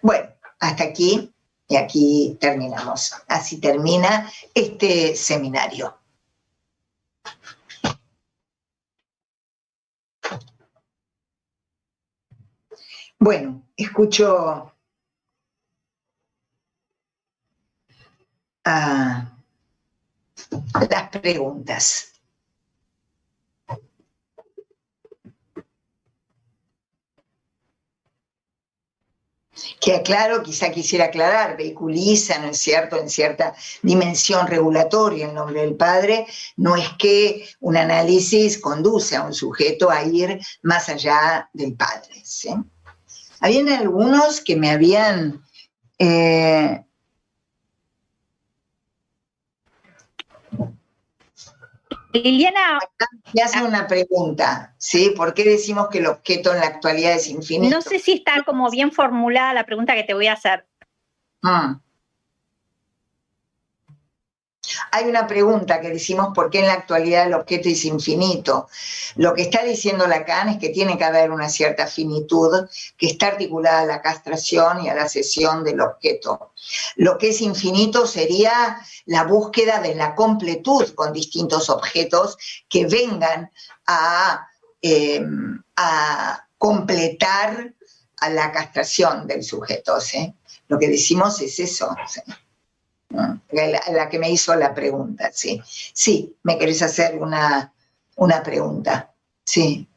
Bueno, hasta aquí, y aquí terminamos. Así termina este seminario. Bueno, escucho las preguntas. Que aclaro, quizá quisiera aclarar, vehiculiza, ¿no es cierto?, en cierta dimensión regulatoria el nombre del Padre, no es que un análisis conduce a un sujeto a ir más allá del Padre, ¿sí? Habían algunos que me habían... Liliana, me hace una pregunta, ¿sí? ¿Por qué decimos que el objeto en la actualidad es infinito? no sé si está como bien formulada la pregunta que te voy a hacer. Hay una pregunta que decimos por qué en la actualidad el objeto es infinito. Lo que está diciendo Lacan es que tiene que haber una cierta finitud que está articulada a la castración y a la cesión del objeto. Lo que es infinito sería la búsqueda de la completud con distintos objetos que vengan a completar a la castración del sujeto, ¿sí? Lo que decimos es eso, ¿sí? La que me hizo la pregunta, sí. Sí, me querés hacer una pregunta, sí.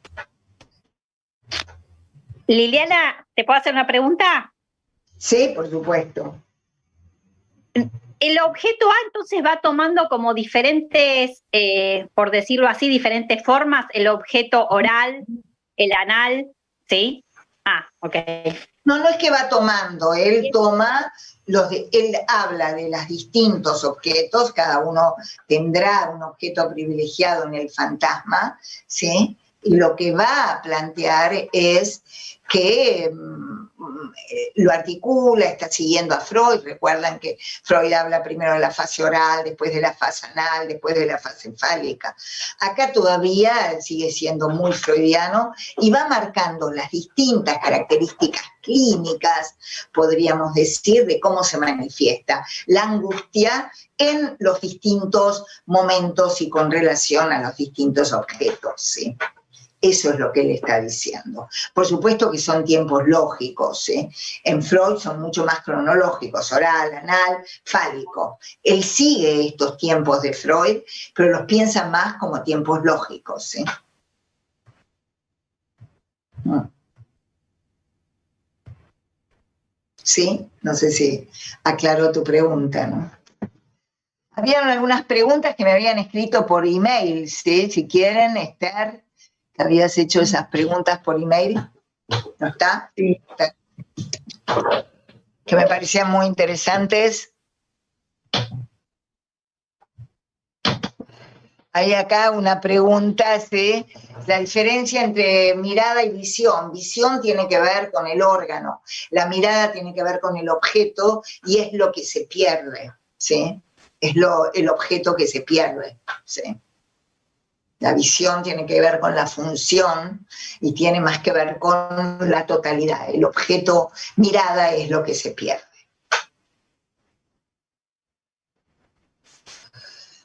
Liliana, ¿te puedo hacer una pregunta? Sí, por supuesto. El objeto A entonces va tomando como diferentes, por decirlo así, diferentes formas, el objeto oral, el anal, ¿sí? Ah, ok. No es que va tomando, él toma, él habla de los distintos objetos, cada uno tendrá un objeto privilegiado en el fantasma, ¿sí? Y lo que va a plantear es que lo articula, está siguiendo a Freud. Recuerdan que Freud habla primero de la fase oral, después de la fase anal, después de la fase fálica. Acá todavía sigue siendo muy freudiano y va marcando las distintas características clínicas, podríamos decir, de cómo se manifiesta la angustia en los distintos momentos y con relación a los distintos objetos, ¿sí? Eso es lo que él está diciendo. Por supuesto que son tiempos lógicos, ¿eh? En Freud son mucho más cronológicos, oral, anal, fálico. Él sigue estos tiempos de Freud, pero los piensa más como tiempos lógicos, ¿eh? ¿Sí? No sé si aclaró tu pregunta, ¿no? Habían algunas preguntas que me habían escrito por email, ¿sí? Si quieren, Esther, que habías hecho esas preguntas por email. ¿No está? Sí. ¿Está? Que me parecían muy interesantes. Hay acá una pregunta, ¿sí? La diferencia entre mirada y visión. Visión tiene que ver con el órgano, la mirada tiene que ver con el objeto y es lo que se pierde, ¿sí? Es el objeto que se pierde, ¿sí? La visión tiene que ver con la función y tiene más que ver con la totalidad. El objeto mirada es lo que se pierde.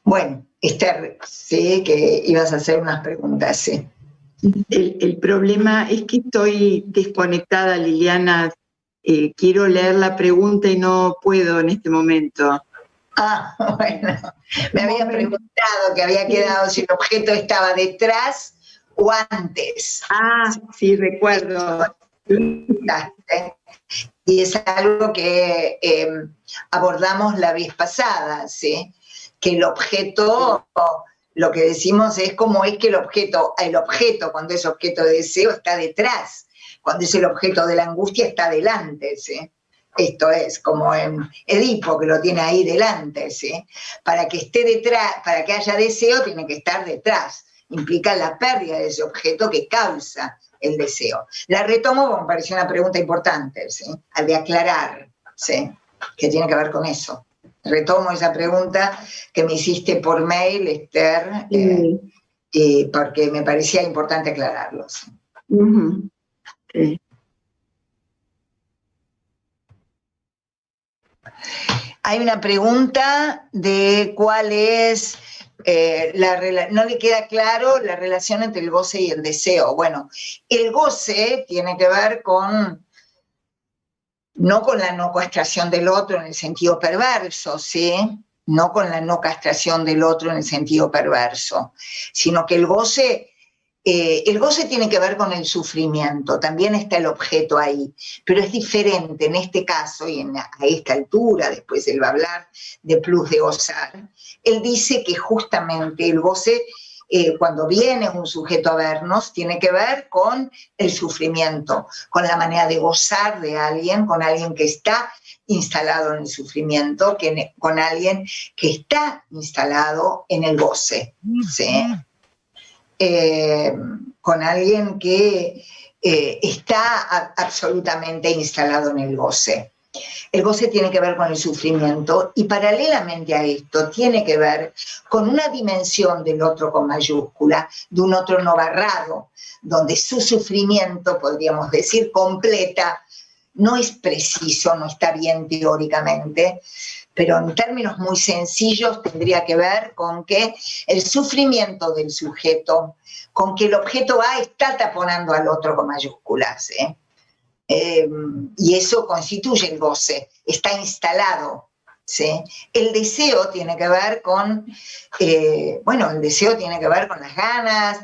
Bueno, Esther, sí, que ibas a hacer unas preguntas, sí. El problema es que estoy desconectada, Liliana. Quiero leer la pregunta y no puedo en este momento. Ah, bueno, me habían preguntado que había quedado si el objeto estaba detrás o antes. Ah, sí, recuerdo. Y es algo que abordamos la vez pasada, ¿sí? Que el objeto, lo que decimos es cómo es que el objeto cuando es objeto de deseo está detrás, cuando es el objeto de la angustia está delante, ¿sí? Esto es como en Edipo, que lo tiene ahí delante, ¿sí? Para que esté detrás, para que haya deseo, tiene que estar detrás. Implica la pérdida de ese objeto que causa el deseo. La retomo porque me pareció una pregunta importante, ¿sí? Al de aclarar, ¿sí? Que tiene que ver con eso. Retomo esa pregunta que me hiciste por mail, Esther, porque me parecía importante aclararlo. ¿Sí? Sí. Hay una pregunta de cuál es, no le queda claro la relación entre el goce y el deseo. Bueno, el goce tiene que ver no con la no castración del otro en el sentido perverso, ¿sí? No con la no castración del otro en el sentido perverso, sino que el goce tiene que ver con el sufrimiento, también está el objeto ahí, pero es diferente en este caso y a esta altura, después él va a hablar de plus de gozar, él dice que justamente el goce, cuando viene un sujeto a vernos, tiene que ver con el sufrimiento, con la manera de gozar de alguien, con alguien que está instalado en el sufrimiento, con alguien que está instalado en el goce, ¿sí? Con alguien que está absolutamente instalado en el goce. El goce tiene que ver con el sufrimiento y paralelamente a esto tiene que ver con una dimensión del otro con mayúscula, de un otro no barrado, donde su sufrimiento, podríamos decir, completa, no es preciso, no está bien teóricamente, pero en términos muy sencillos tendría que ver con que el sufrimiento del sujeto, con que el objeto A está taponando al otro con mayúsculas, y eso constituye el goce, está instalado, ¿sí? El deseo tiene que ver con, el deseo tiene que ver con las ganas.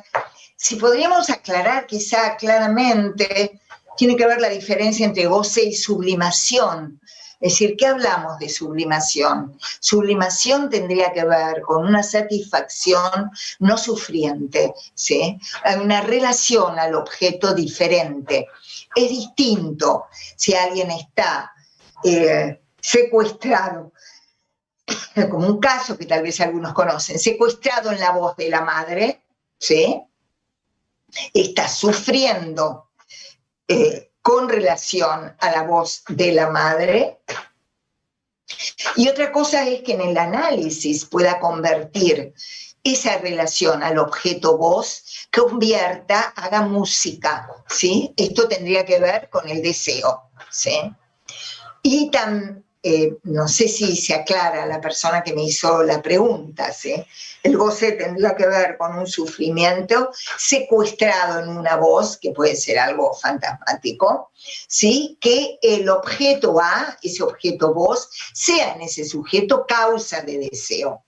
Si podríamos aclarar quizá claramente, tiene que ver la diferencia entre goce y sublimación. Es decir, ¿qué hablamos de sublimación? Sublimación tendría que ver con una satisfacción no sufriente, ¿sí? Hay una relación al objeto diferente. Es distinto si alguien está secuestrado, como un caso que tal vez algunos conocen, secuestrado en la voz de la madre, ¿sí? Está sufriendo con relación a la voz de la madre. Y otra cosa es que en el análisis pueda convertir esa relación al objeto voz, haga música, ¿sí? Esto tendría que ver con el deseo, ¿sí? Y no sé si se aclara la persona que me hizo la pregunta, ¿sí? El goce tendría que ver con un sufrimiento secuestrado en una voz, que puede ser algo fantasmático, ¿sí? Que el objeto A, ese objeto voz, sea en ese sujeto causa de deseo.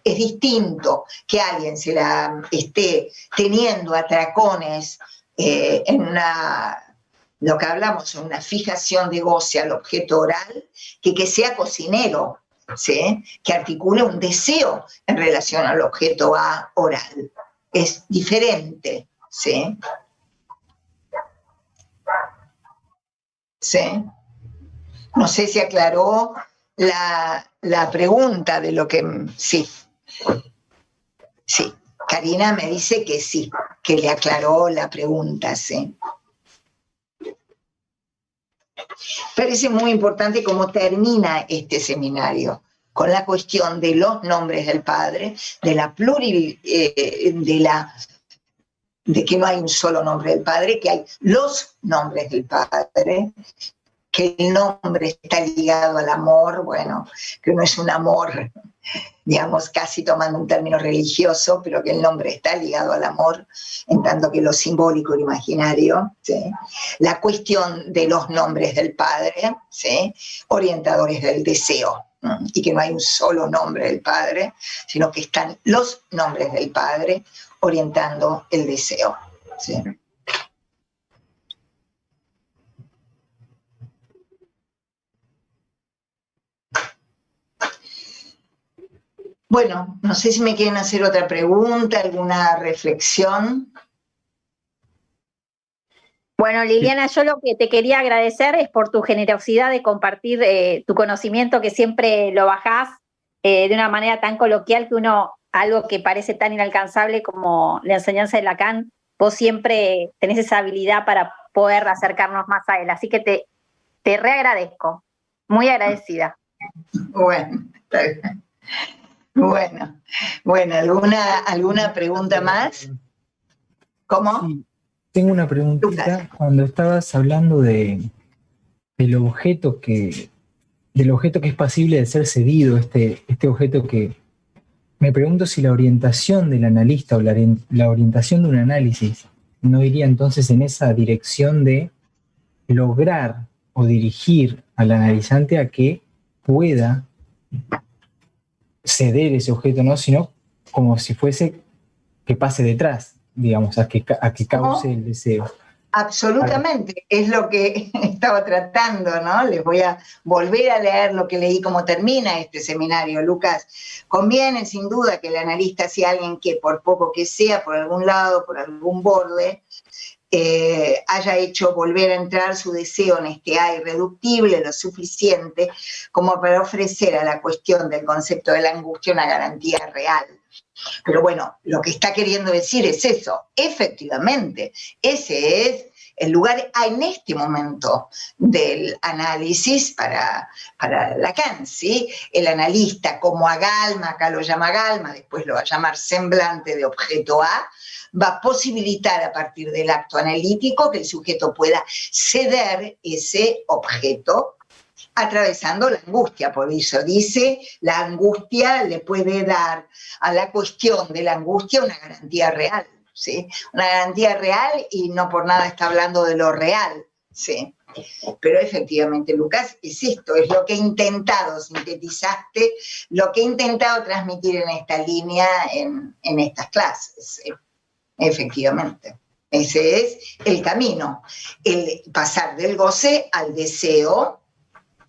Es distinto que alguien se la esté teniendo atracones en lo que hablamos, una fijación de goce al objeto oral, que sea cocinero, ¿sí? Que articule un deseo en relación al objeto A oral. Es diferente, ¿sí? ¿Sí? No sé si aclaró la pregunta de lo que... Sí. Sí. Karina me dice que sí, que le aclaró la pregunta, sí. Parece muy importante cómo termina este seminario, con la cuestión de los nombres del Padre, de que no hay un solo nombre del Padre, que hay los nombres del Padre, que el nombre está ligado al amor, bueno, que no es un amor, digamos, casi tomando un término religioso, pero que el nombre está ligado al amor, en tanto que lo simbólico y lo imaginario, ¿sí? La cuestión de los nombres del Padre, ¿sí? Orientadores del deseo, ¿no? Y que no hay un solo nombre del Padre, sino que están los nombres del Padre orientando el deseo, ¿sí? Bueno, no sé si me quieren hacer otra pregunta, alguna reflexión. Bueno, Liliana, yo lo que te quería agradecer es por tu generosidad de compartir tu conocimiento, que siempre lo bajás de una manera tan coloquial que algo que parece tan inalcanzable como la enseñanza de Lacan, vos siempre tenés esa habilidad para poder acercarnos más a él. Así que te reagradezco. Muy agradecida. Bueno, está bien. Bueno, ¿alguna pregunta más? ¿Cómo? Sí, tengo una preguntita. Cuando estabas hablando del objeto que es pasible de ser cedido, este objeto que me pregunto si la orientación del analista o la orientación de un análisis no iría entonces en esa dirección de lograr o dirigir al analizante a que pueda ceder ese objeto, no, sino como si fuese que pase detrás, digamos, a que cause el deseo. Absolutamente, es lo que estaba tratando, ¿no? Les voy a volver a leer lo que leí, cómo termina este seminario, Lucas. Conviene, sin duda, que el analista sea alguien que, por poco que sea, por algún lado, por algún borde, haya hecho volver a entrar su deseo en este A irreductible lo suficiente como para ofrecer a la cuestión del concepto de la angustia una garantía real. Pero bueno, lo que está queriendo decir es eso, efectivamente, ese es el lugar en este momento del análisis para Lacan, ¿sí? El analista como agalma, acá lo llama agalma, después lo va a llamar semblante de objeto A, va a posibilitar a partir del acto analítico que el sujeto pueda ceder ese objeto atravesando la angustia. Por eso dice, la angustia le puede dar a la cuestión de la angustia una garantía real, ¿sí? Una garantía real, y no por nada está hablando de lo real, ¿sí? Pero efectivamente, Lucas, es esto, es lo que he intentado, sintetizaste, lo que he intentado transmitir en esta línea, en estas clases, ¿sí? Efectivamente. Ese es el camino, el pasar del goce al deseo,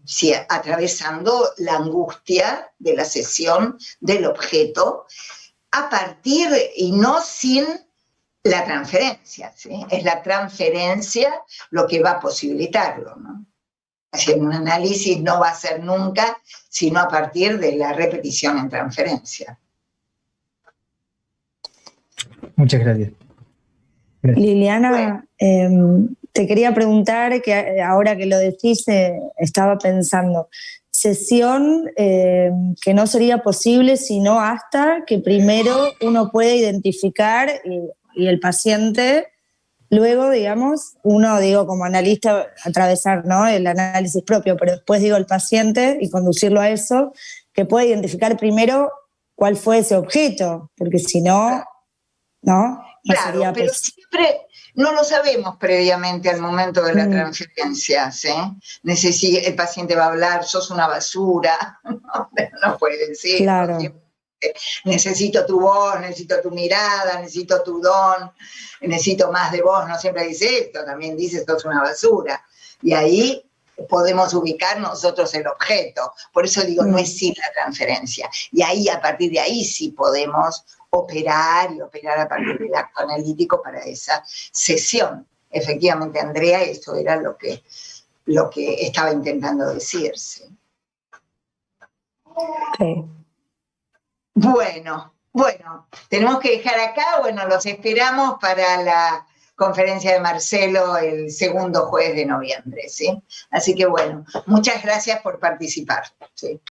sí, atravesando la angustia de la cesión del objeto, a partir y no sin la transferencia, ¿sí? Es la transferencia lo que va a posibilitarlo, ¿no? Así, un análisis no va a ser nunca sino a partir de la repetición en transferencia. Muchas gracias. Liliana, te quería preguntar, que ahora que lo decís, estaba pensando, sesión que no sería posible sino hasta que primero uno puede identificar y el paciente, luego, digamos, uno, digo, como analista, atravesar, ¿no?, el análisis propio, pero después, digo, el paciente y conducirlo a eso, que puede identificar primero cuál fue ese objeto, porque si no, ¿no? Claro, pero siempre no lo sabemos previamente al momento de la transferencia, ¿sí? El paciente va a hablar, sos una basura, no puede decir. Claro. Necesito tu voz, necesito tu mirada, necesito tu don, necesito más de vos, no siempre dice esto, también dice sos una basura. Y ahí podemos ubicar nosotros el objeto. Por eso digo, no es sin la transferencia. Y ahí, a partir de ahí, sí podemos operar a partir del acto analítico para esa sesión. Efectivamente, Andrea, eso era lo que estaba intentando decirse. Okay. Bueno, tenemos que dejar acá, los esperamos para la conferencia de Marcelo el segundo jueves de noviembre, ¿sí? Así que muchas gracias por participar, ¿sí?